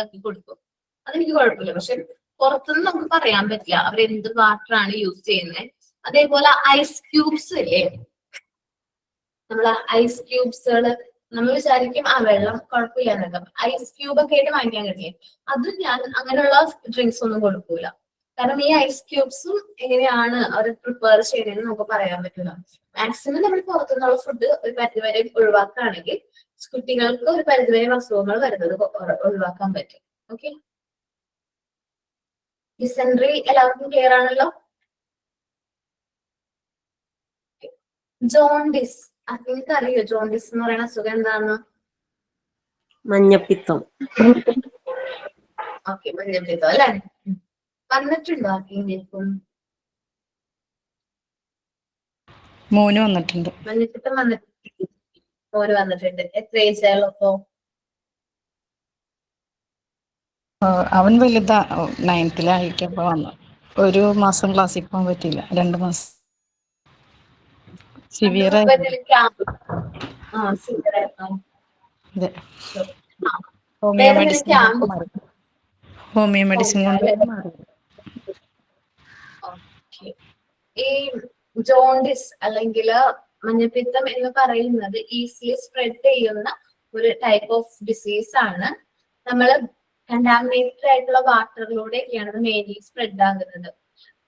ആക്കി കൊടുക്കും. അതെനിക്ക് കുഴപ്പമില്ല. പക്ഷെ പുറത്തുനിന്ന് നമുക്ക് പറയാൻ പറ്റില്ല അവരെന്ത് വാട്ടറാണ് യൂസ് ചെയ്യുന്നത്. അതേപോലെ ഐസ് ക്യൂബ്സ് ഇല്ലേ, നമ്മള് ഐസ് ക്യൂബ്സുകള് നമ്മൾ വിചാരിക്കും ആ വെള്ളം കുഴപ്പമില്ല എന്നൊക്കെ. ഐസ് ക്യൂബ് ഒക്കെ ആയിട്ട് വാങ്ങിക്കാൻ കിട്ടില്ലേ, അത് ഞാൻ അങ്ങനെയുള്ള ഡ്രിങ്ക്സ് ഒന്നും കൊടുക്കൂല. കാരണം ഈ ഐസ് ക്യൂബ്സും എങ്ങനെയാണ് അവർ പ്രിപ്പയർ ചെയ്യുന്നതെന്ന് നമുക്ക് പറയാൻ പറ്റില്ല. മാക്സിമം നമ്മൾ പുറത്തുനിന്നുള്ള ഫുഡ് ഒരു പരിധിവരെ ഒഴിവാക്കുകയാണെങ്കിൽ കുട്ടികൾക്ക് ഒരു പരിധിവരെ അസുഖങ്ങൾ വരുന്നത് ഒഴിവാക്കാൻ പറ്റും. ഓക്കെ, ഡിസെൻട്രി എല്ലാവർക്കും ക്ലിയർ ആണല്ലോ? ജോണ്ടിസ്, നിങ്ങൾക്ക് അറിയോ ജോണ്ടിസ് എന്ന് പറയുന്ന അസുഖം എന്താണെന്ന്? മഞ്ഞപ്പിത്തം. ഓക്കെ, മഞ്ഞപ്പിത്തം അല്ലെ. വന്നിട്ടുണ്ടോ ആർക്കെങ്കിലും? മോന് വന്നിട്ടുണ്ട്. മഞ്ഞപ്പിത്തം വന്നിട്ടുണ്ട്. മോന് വന്നിട്ടുണ്ട്. എത്ര ഏജ് ആയുള്ളപ്പോ? അവൻ വലുതാ, 9th-ലായിരിക്കപ്പോ വന്നു. 1 മാസം ക്ലാസ്സിൽ പോകാൻ പറ്റിയില്ല. 2 മാസം സിവിയർ ആയിരുന്നു. ഹോമിയോ മെഡിസിൻ കൊണ്ട് മാറി. ഈ ജോണ്ടിസ് അല്ലെങ്കിൽ മഞ്ഞപ്പിത്തം എന്ന് പറയുന്നത് ഈസിലി സ്പ്രെഡ് ചെയ്യുന്ന ഒരു ടൈപ്പ് ഓഫ് ഡിസീസ് ആണ്. നമ്മൾ കണ്ടാമിനേറ്റഡ് ആയിട്ടുള്ള വാട്ടറിലൂടെയൊക്കെയാണ് അത് മെയിൻലി സ്പ്രെഡ് ആകുന്നത്.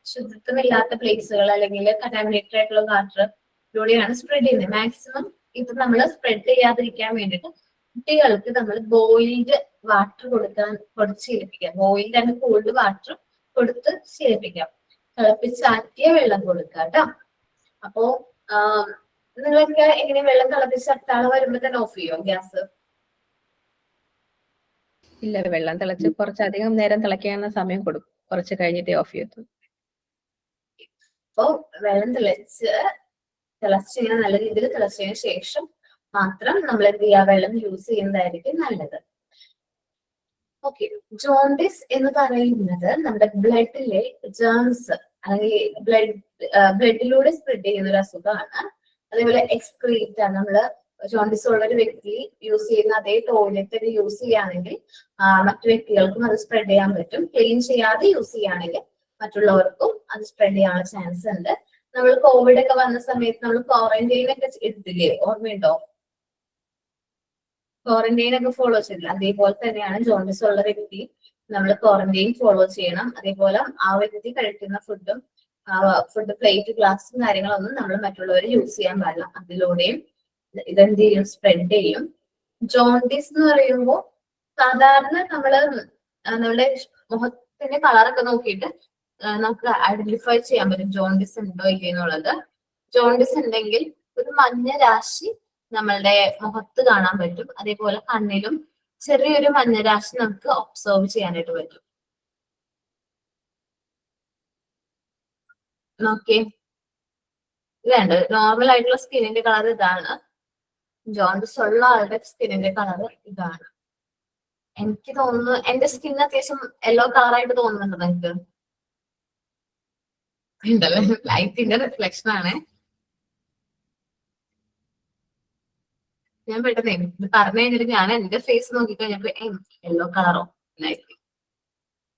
ശുദ്ധത്വമില്ലാത്ത പ്ലേസുകൾ അല്ലെങ്കിൽ കണ്ടാമിനേറ്റഡ് ആയിട്ടുള്ള വാട്ടറിലൂടെയാണ് സ്പ്രെഡ് ചെയ്യുന്നത്. മാക്സിമം ഇത് നമ്മൾ സ്പ്രെഡ് ചെയ്യാതിരിക്കാൻ വേണ്ടിയിട്ട് കുട്ടികൾക്ക് നമ്മൾ ബോയിൽഡ് വാട്ടർ കൊടുത്ത് ശീലിപ്പിക്കാം. ബോയിൽഡ് ആൻഡ് കോൾഡ് വാട്ടർ കൊടുത്ത് ശീലിപ്പിക്കാം. തിളപ്പിച്ചാറ്റിയ വെള്ളം കൊടുക്കുക കേട്ടോ. അപ്പോ നിങ്ങളൊക്കെ എങ്ങനെ വെള്ളം തിളപ്പിച്ചാൽ വരുമ്പോ തന്നെ ഓഫ് ചെയ്യോ ഗ്യാസ്? ഇല്ല, വെള്ളം തിളച്ച് കുറച്ചധികം നേരം തിളയ്ക്കാനുള്ള സമയം കൊടുക്കും. കുറച്ച് കഴിഞ്ഞിട്ടേ ഓഫ് ചെയ്തു. അപ്പോ വെള്ളം തിളച്ചിങ്ങനെ നല്ല രീതിയിൽ തിളച്ചതിന് ശേഷം മാത്രം നമ്മൾ എന്ത് ചെയ്യുക, വെള്ളം യൂസ് ചെയ്യുന്നതായിരിക്കും നല്ലത്. ഓക്കെ, ജോണ്ടിസ് എന്ന് പറയുന്നത് നമ്മുടെ ബ്ലഡിലെ ജേംസ് അല്ലെങ്കിൽ ബ്ലഡിലൂടെ സ്പ്രെഡ് ചെയ്യുന്ന ഒരു അസുഖമാണ്. അതേപോലെ എക്സ്ക്രീറ്റ്, നമ്മള് ജോണ്ടിസ് ഉള്ള ഒരു വ്യക്തി യൂസ് ചെയ്യുന്ന അതേ ടോയ്ലറ്റ് യൂസ് ചെയ്യുകയാണെങ്കിൽ മറ്റു വ്യക്തികൾക്കും അത് സ്പ്രെഡ് ചെയ്യാൻ പറ്റും. ക്ലീൻ ചെയ്യാതെ യൂസ് ചെയ്യുകയാണെങ്കിൽ മറ്റുള്ളവർക്കും അത് സ്പ്രെഡ് ചെയ്യാനുള്ള ചാൻസ് ഉണ്ട്. നമ്മൾ കോവിഡ് ഒക്കെ വന്ന സമയത്ത് നമ്മൾ ക്വാറന്റൈൻ ഒക്കെ എടുത്തില്ലേ, ഓർമ്മയുണ്ടോ? ക്വാറന്റൈൻ ഒക്കെ ഫോളോ ചെയ്തില്ല. അതേപോലെ തന്നെയാണ് ജോണ്ടിസ് ഉള്ള വ്യക്തി നമ്മൾ ക്വാറന്റൈൻ ഫോളോ ചെയ്യണം. അതേപോലെ ആ വ്യക്തി കഴിക്കുന്ന ഫുഡ് പ്ലേറ്റ് ഗ്ലാസും കാര്യങ്ങളൊന്നും നമ്മൾ മറ്റുള്ളവർ യൂസ് ചെയ്യാൻ പാടില്ല. അതിലൂടെയും ഇതെന്ത് ചെയ്യും, സ്പ്രെഡ് ചെയ്യും. ജോണ്ടിസ് എന്ന് പറയുമ്പോൾ സാധാരണ നമ്മുടെ മുഖത്തിന്റെ കളറൊക്കെ നോക്കിയിട്ട് നമുക്ക് ഐഡന്റിഫൈ ചെയ്യാൻ പറ്റും ജോണ്ടിസ് ഉണ്ടോ ഇല്ലെന്നുള്ളത്. ജോണ്ടിസ് ഉണ്ടെങ്കിൽ ഒരു മഞ്ഞ രാശി നമ്മളുടെ മുഖത്ത് കാണാൻ പറ്റും. അതേപോലെ കണ്ണിലും ചെറിയൊരു മഞ്ഞ രാശി നമുക്ക് ഒബ്സർവ് ചെയ്യാനായിട്ട് പറ്റും. ഓക്കെ, ഇതുണ്ട് നോർമൽ ആയിട്ടുള്ള സ്കിന്നിന്റെ കളർ ഇതാണ്. ജോണ്ടിസ് ഉള്ള ആളുടെ സ്കിന്നിന്റെ കളർ ഇതാണ്. എനിക്ക് തോന്നുന്നു എന്റെ സ്കിൻ അത്യാവശ്യം യെല്ലോ കളറായിട്ട് തോന്നുന്നുണ്ട് നിങ്ങൾക്ക്? ഉണ്ടല്ലേ, ലൈറ്റിന്റെ റിഫ്ലക്ഷൻ ആണ്. ഞാൻ പെട്ടെന്ന് ഇത് പറഞ്ഞു കഴിഞ്ഞിട്ട് ഞാൻ എന്റെ ഫേസ് നോക്കിക്കഴിഞ്ഞപ്പോ യെല്ലോ കളറോ ലൈറ്റ്,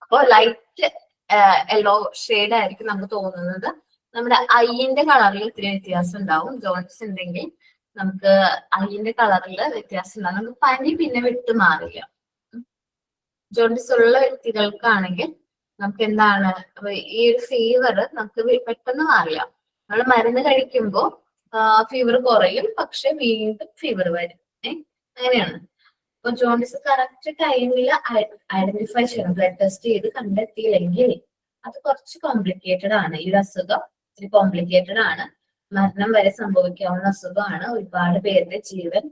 അപ്പൊ ലൈറ്റ് യെല്ലോ ഷെയ്ഡ് ആയിരിക്കും നമുക്ക് തോന്നുന്നത്. നമ്മുടെ ഐന്റെ കളറിൽ ഇത്തിരി വ്യത്യാസം ഉണ്ടാവും. ജോണ്ടിസ് ഉണ്ടെങ്കിൽ നമുക്ക് ഐന്റെ കളറിൽ വ്യത്യാസം ഉണ്ടാവും. നമുക്ക് പനി പിന്നെ വിട്ടു മാറില്ല. ജോണ്ടിസ് ഉള്ള വ്യക്തികൾക്കാണെങ്കിൽ നമുക്ക് എന്താണ്, ഈ ഒരു ഫീവർ നമുക്ക് പെട്ടെന്ന് മാറില്ല. നമ്മൾ മരുന്ന് കഴിക്കുമ്പോൾ ഫീവർ കുറയും, പക്ഷെ വീണ്ടും ഫീവർ വരും. അങ്ങനെയാണ്. അപ്പൊ ജോണ്ടിസ് കറക്റ്റ് ടൈമിൽ ഐഡന്റിഫൈ ചെയ്യണം. ബ്ലഡ് ടെസ്റ്റ് ചെയ്ത് കണ്ടെത്തിയില്ലെങ്കിൽ അത് കുറച്ച് കോംപ്ലിക്കേറ്റഡ് ആണ്. ഈ ഒരു അസുഖം ഇത്തിരി കോംപ്ലിക്കേറ്റഡ് ആണ്. മരണം വരെ സംഭവിക്കാവുന്ന അസുഖമാണ്. ഒരുപാട് പേരുടെ ജീവൻ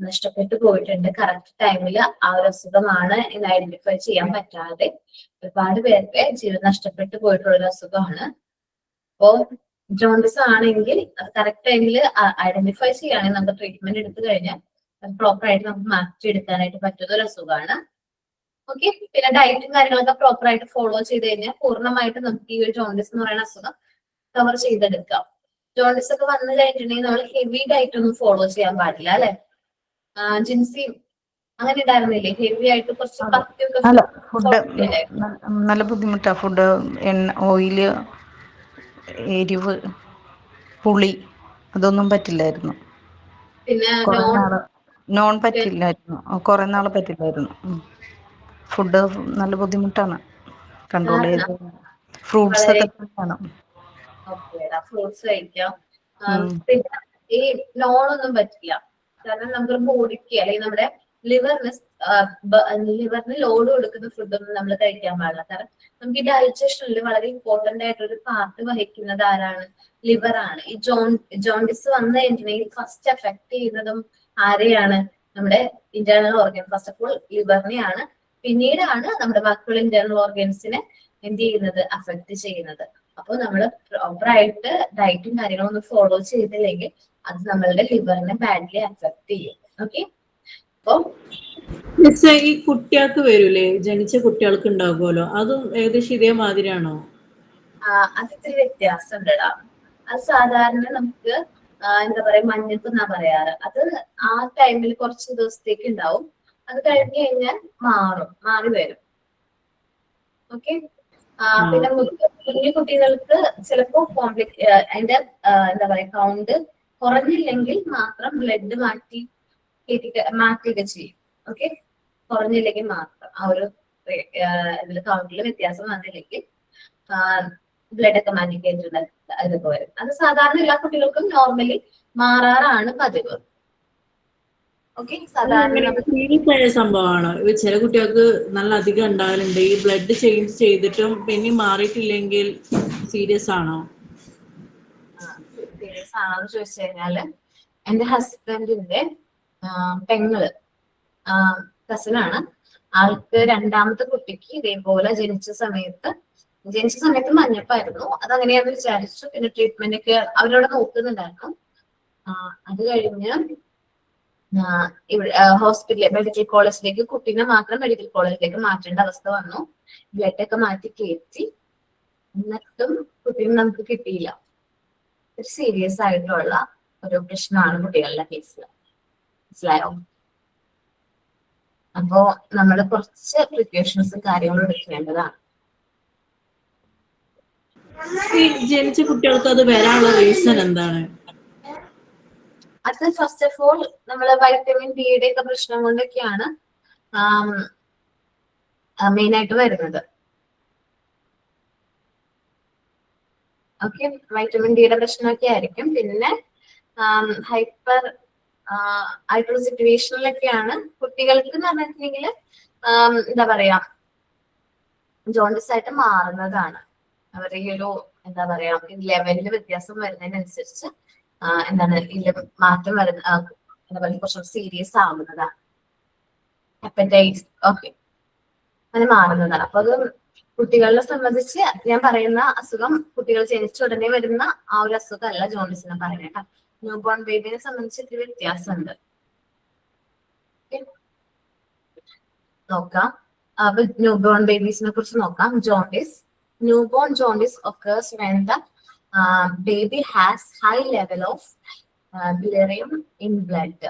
നഷ്ടപ്പെട്ടു പോയിട്ടുണ്ട് കറക്റ്റ് ടൈമിൽ ആ ഒരു അസുഖമാണ് എന്ന് ഐഡന്റിഫൈ ചെയ്യാൻ പറ്റാതെ. ഒരുപാട് പേരുടെ ജീവൻ നഷ്ടപ്പെട്ടു പോയിട്ടുള്ള ഒരു അസുഖമാണ്. അപ്പോ ജോണ്ടിസ് ആണെങ്കിൽ അത് കറക്റ്റ് ടൈമിൽ ഐഡന്റിഫൈ ചെയ്യുകയാണെങ്കിൽ നമുക്ക് ട്രീറ്റ്മെന്റ് എടുത്തു കഴിഞ്ഞാൽ അത് പ്രോപ്പർ ആയിട്ട് നമുക്ക് മാറ്റിയെടുക്കാനായിട്ട് പറ്റുന്ന ഒരു അസുഖമാണ്. ഓക്കെ, പിന്നെ ഡയറ്റും കാര്യങ്ങളൊക്കെ പ്രോപ്പർ ആയിട്ട് ഫോളോ ചെയ്ത് കഴിഞ്ഞാൽ പൂർണ്ണമായിട്ട് നമുക്ക് ഈ ഒരു ജോണ്ടിസ് എന്ന് പറയുന്ന അസുഖം കവർ ചെയ്തെടുക്കാം. ജോണ്ടിസ് ഒക്കെ വന്നു കഴിഞ്ഞിട്ടുണ്ടെങ്കിൽ നമ്മൾ ഹെവി ഡയറ്റ് ഒന്നും ഫോളോ ചെയ്യാൻ പാടില്ല അല്ലെ? ജിൻസി അങ്ങനെ ഉണ്ടായിരുന്നില്ലേ? ഹെവി ആയിട്ട് കുറച്ച് പത്യൊക്കെ ഫുഡ് നല്ല ബുദ്ധിമുട്ടാ. ഫുഡ് ഓയില്, എരിവ്, പുളി അതൊന്നും പറ്റില്ലായിരുന്നു. പിന്നെ നോൺ പറ്റില്ലായിരുന്നു. കുറെ നാള് പറ്റില്ലായിരുന്നു. ഫുഡ് നല്ല ബുദ്ധിമുട്ടാണ് കൺട്രോൾ ചെയ്ത്. ഫ്രൂട്ട്സ് ഒക്കെ വേണം. ഫ്രൂട്ട്സ് കഴിക്കാം. പിന്നെ ഈ നോണൊന്നും പറ്റില്ല. കാരണം നമ്മുടെ ബോഡിക്ക് അല്ലെങ്കിൽ നമ്മുടെ ലിവറിന് ലോഡ് കൊടുക്കുന്ന ഫുഡൊന്നും നമ്മൾ കഴിക്കാൻ പാടില്ല. കാരണം നമുക്ക് ഈ ഡൈജഷനിൽ വളരെ ഇമ്പോർട്ടന്റ് ആയിട്ടൊരു പാർട്ട് വഹിക്കുന്നത് ആരാണ്? ലിവർ ആണ്. ഈ ജോണ്ടിസ് വന്നു കഴിഞ്ഞിട്ടുണ്ടെങ്കിൽ ഫസ്റ്റ് എഫക്ട് ചെയ്യുന്നതും ആരെയാണ്? നമ്മുടെ internal organ. First of all ലിവറിനെയാണ്, പിന്നീടാണ് നമ്മുടെ ബാക്കിയുള്ള ഇന്റേണൽ ഓർഗൻസിനെ എന്ത് ചെയ്യുന്നത്, അഫക്ട് ചെയ്യുന്നത്. അപ്പോൾ നമ്മൾ പ്രോപ്പർ ആയിട്ട് ഡയറ്റും കാര്യങ്ങളും ഒന്നും ഫോളോ ചെയ്തില്ലെങ്കിൽ അത് നമ്മളുടെ ലിവറിനെ ബാഡ്ലി അഫക്ട് ചെയ്യും. ഓക്കെ, അപ്പൊ ഈ കുട്ടികൾക്ക് വരൂലേ, ജനിച്ച കുട്ടികൾക്ക് ഉണ്ടാകുമല്ലോ, അതും ഏകദേശം ഇതേ മാതിരിയാണോ? അതിത്തിരി വ്യത്യാസം ഉണ്ടടാ. അത് സാധാരണ നമുക്ക് എന്താ പറയാ, മഞ്ഞപ്പ് എന്നാ പറയാറ്. അത് ആ ടൈമിൽ കുറച്ച് ദിവസത്തേക്ക് ഉണ്ടാവും. അത് കഴിഞ്ഞ് കഴിഞ്ഞാൽ മാറി വരും. ഓക്കെ, പിന്നെ കുഞ്ഞു കുട്ടികൾക്ക് ചിലപ്പോ അതിന്റെ എന്താ പറയാ കൗണ്ട് കുറഞ്ഞില്ലെങ്കിൽ മാത്രം ബ്ലഡ് മാറ്റിയൊക്കെ ചെയ്യും. ഓക്കെ, കുറഞ്ഞില്ലെങ്കിൽ മാത്രം ആ ഒരു കൗണ്ടിൽ വ്യത്യാസം വന്നില്ലെങ്കിൽ ബ്ലഡ് ഒക്കെ മാറ്റി കയറ്റുന്ന ഇതൊക്കെ വരും. അത് സാധാരണ എല്ലാ കുട്ടികൾക്കും നോർമലി മാറാറാണ് പതിവ്. ഓക്കെ, സാധാരണ സംഭവമാണോ? ചില കുട്ടികൾക്ക് നല്ല അധികം ഉണ്ടാകലുണ്ട്. ഈ ബ്ലഡ് ചേഞ്ച് ചെയ്തിട്ടും പിന്നെ മാറിയിട്ടില്ലെങ്കിൽ സീരിയസ് ആണോ? സീരിയസ് ആണോന്ന് ചോദിച്ചു കഴിഞ്ഞാല്, എന്റെ ഹസ്ബൻഡിന്റെ പെങ്ങള് കസിനാണ്. ആൾക്ക് രണ്ടാമത്തെ കുട്ടിക്ക് ഇതേപോലെ ജനിച്ച സമയത്ത് മഞ്ഞപ്പായിരുന്നു. അതങ്ങനെയാന്ന് വിചാരിച്ചു. പിന്നെ ട്രീറ്റ്മെന്റ് ഒക്കെ അവരവിടെ നോക്കുന്നുണ്ടായിരുന്നു. അത് കഴിഞ്ഞ് മെഡിക്കൽ കോളേജിലേക്ക് കുട്ടീനെ മാത്രം മെഡിക്കൽ കോളേജിലേക്ക് മാറ്റേണ്ട അവസ്ഥ വന്നു. ബ്ലഡ് ഒക്കെ മാറ്റി കയറ്റി, എന്നിട്ടും കുട്ടീനെ നമുക്ക് കിട്ടിയില്ല. ഒരു സീരിയസ് ആയിട്ടുള്ള ഒരു പ്രശ്നമാണ് കുട്ടികളുടെ കേസിൽ. മനസ്സിലായോ? അപ്പോ നമ്മൾ കുറച്ച് പ്രിക്കോഷൻസും കാര്യങ്ങളും എടുക്കേണ്ടതാണ്. ഈ ജനിച്ച കുട്ടികൾക്ക് അത് വരാനുള്ള റീസൺ എന്താണ്? അത് ഫസ്റ്റ് ഓഫ് ഓൾ നമ്മള് വൈറ്റമിൻ ഡിയുടെ ഒക്കെ പ്രശ്നം കൊണ്ടൊക്കെയാണ് മെയിൻ ആയിട്ട് വരുന്നത്. ഓക്കെ, വൈറ്റമിൻ ഡിയുടെ പ്രശ്നമൊക്കെ ആയിരിക്കും. പിന്നെ ഹൈപ്പർ ആയിട്ടുള്ള സിറ്റുവേഷനിലൊക്കെയാണ് കുട്ടികൾക്ക് എന്ന് പറഞ്ഞിട്ടുണ്ടെങ്കിൽ എന്താ പറയാ ജോണ്ടിസ് ആയിട്ട് മാറുന്നതാണ്. അവരുടെ ഈ ഒരു എന്താ പറയാ ലെവലില് വ്യത്യാസം വരുന്നതിനനുസരിച്ച് എന്താണ് ഇതിൽ മാറ്റം വരുന്ന എന്താ പറയുക കുറച്ചുകൂടി സീരിയസ് ആവുന്നതാണ്. ഹെപ്പറ്റൈറ്റിസ് ഓക്കെ അങ്ങനെ മാറുന്നതാണ്. അപ്പൊ അത് കുട്ടികളെ സംബന്ധിച്ച് ഞാൻ പറയുന്ന അസുഖം കുട്ടികൾ ജനിച്ച ഉടനെ വരുന്ന ആ ഒരു അസുഖമല്ല ജോണ്ടിസ് എന്ന് പറയുന്നത്. ന്യൂ ബോൺ ബേബിനെ സംബന്ധിച്ച് ഇത്തിരി വ്യത്യാസമുണ്ട്. നോക്കാം, അപ്പൊ ന്യൂ ബോൺ ബേബീസിനെ കുറിച്ച് നോക്കാം. Jaundice, new born jaundice occurs when the baby has high level of delirium in blood.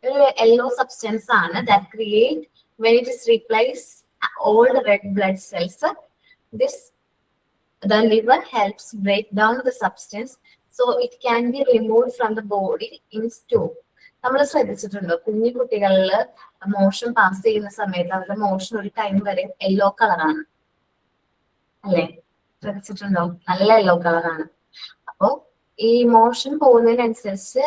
ഒരു യെല്ലോ സബ്സ്റ്റൻസ് ആണ് that create when it is replace old red blood cells. The liver helps break down the substance so it can be removed from the body in stool. നമ്മൾ ശ്രദ്ധിച്ചിട്ടുണ്ടോ കുഞ്ഞു കുട്ടികളിൽ motion pass ചെയ്യുന്ന സമയത്ത് അവരുടെ motion ഒരു time വരെ yellow കളറാണ് അല്ലെ? ശ്രദ്ധിച്ചിട്ടുണ്ടോ? നല്ല യെല്ലോ കളറാണ്. അപ്പോ ഈ മോഷൻ പോകുന്നതിനനുസരിച്ച്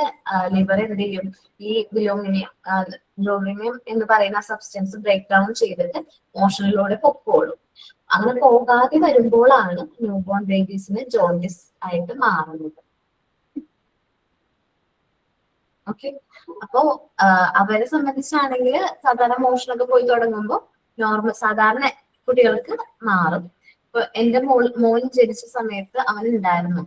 ലിവർ എന്ത് ചെയ്യും? ഈ ഗ്ലോമിനിയം എന്ന് പറയുന്ന സബ്സ്റ്റൻസ് ബ്രേക്ക് ഡൗൺ ചെയ്തിട്ട് മോഷനിലൂടെ പൊക്കോളും. അങ്ങനെ പോകാതെ വരുമ്പോഴാണ് ന്യൂ ബോൺ ബേബീസിന് ജോണ്ടിസ് ആയിട്ട് മാറുന്നത്. ഓക്കെ, അപ്പോ അവരെ സംബന്ധിച്ചാണെങ്കിൽ സാധാരണ മോഷനൊക്കെ പോയി തുടങ്ങുമ്പോൾ നോർമൽ സാധാരണ കുട്ടികൾക്ക് മാറും. ഇപ്പൊ എന്റെ മോൻ ജനിച്ച സമയത്ത് അവൻ ഉണ്ടായിരുന്നു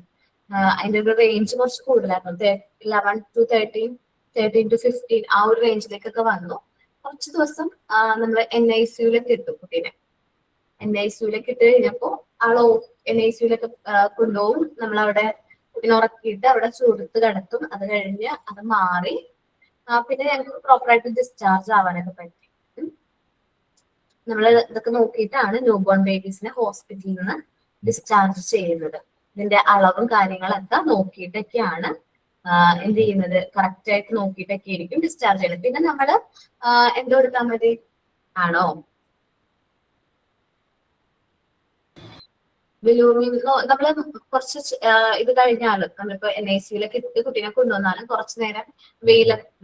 അതിന്റെ ഒരു റേഞ്ച് കുറച്ച് കൂടുതലായിരുന്നു. 11 to 13, 13 to 15 ആ ഒരു റേഞ്ചിലേക്കൊക്കെ വന്നു. കുറച്ച് ദിവസം നമ്മൾ NICUലേക്ക് ഇട്ടു കുട്ടീനെ. NICUലേക്ക് ഇട്ട് കഴിഞ്ഞപ്പോ ആളോ NICUലൊക്കെ കൊണ്ടുപോകും. നമ്മളവിടെ കുട്ടീനെ ഉറക്കിയിട്ട് അവിടെ ചൂടത്ത് കിടത്തും. അത് കഴിഞ്ഞ് അത് മാറി പിന്നെ ഞങ്ങൾക്ക് പ്രോപ്പറായിട്ട് ഡിസ്ചാർജ് ആവാനൊക്കെ പറ്റി. നമ്മൾ ഇതൊക്കെ നോക്കിയിട്ടാണ് ന്യൂ ബോൺ ബേബീസിനെ ഹോസ്പിറ്റലിൽ നിന്ന് ഡിസ്ചാർജ് ചെയ്യുന്നത്. ഇതിന്റെ അളവും കാര്യങ്ങളൊക്കെ നോക്കിയിട്ടൊക്കെയാണ് എന്ത് ചെയ്യുന്നത്, കറക്റ്റ് ആയിട്ട് നോക്കിയിട്ടൊക്കെ ആയിരിക്കും ഡിസ്ചാർജ് ചെയ്യുന്നത്. പിന്നെ നമ്മള് എന്തോ എടുത്താൽ മതി ആണോ നമ്മള് കുറച്ച് ഇത് കഴിഞ്ഞാല് നമ്മളിപ്പോ NICUലൊക്കെ ഇട്ട് കുട്ടീനെ കൊണ്ടുവന്നാലും കുറച്ചു നേരം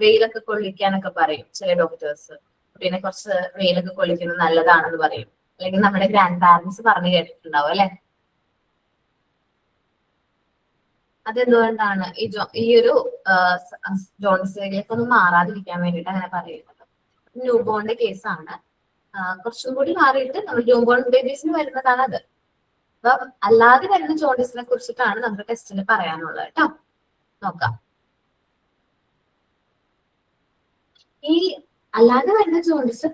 വെയിലൊക്കെ കൊള്ളിക്കാനൊക്കെ പറയും ചില ഡോക്ടേഴ്സ്. കുട്ടീനെ കുറച്ച് വെയിലൊക്കെ കൊള്ളിക്കുന്നത് നല്ലതാണെന്ന് പറയും. അല്ലെങ്കിൽ നമ്മുടെ ഗ്രാൻഡ് പാരന്റ്സ് പറഞ്ഞു കേട്ടിട്ടുണ്ടാവും അല്ലെ? അതെന്തുകൊണ്ടാണ് ഈ ഒരു ജോണ്ടിസിലേക്ക് ഒന്നും മാറാതിരിക്കാൻ വേണ്ടിയിട്ട് അങ്ങനെ പറയുന്നത്? ന്യൂ ബോണിന്റെ കേസാണ്. കുറച്ചും കൂടി മാറിയിട്ട് നമ്മൾ ന്യൂ ബോൺ ബേബീസിന് വരുന്നതാണ് അത്. അപ്പൊ അല്ലാതെ വരുന്ന ജോണ്ടിസിനെ കുറിച്ചിട്ടാണ് നമുക്ക് ടെസ്റ്റിൽ പറയാനുള്ളത് കേട്ടോ. നോക്കാം, ഈ അല്ലാതെ വരുന്ന ജോണ്ടിസ്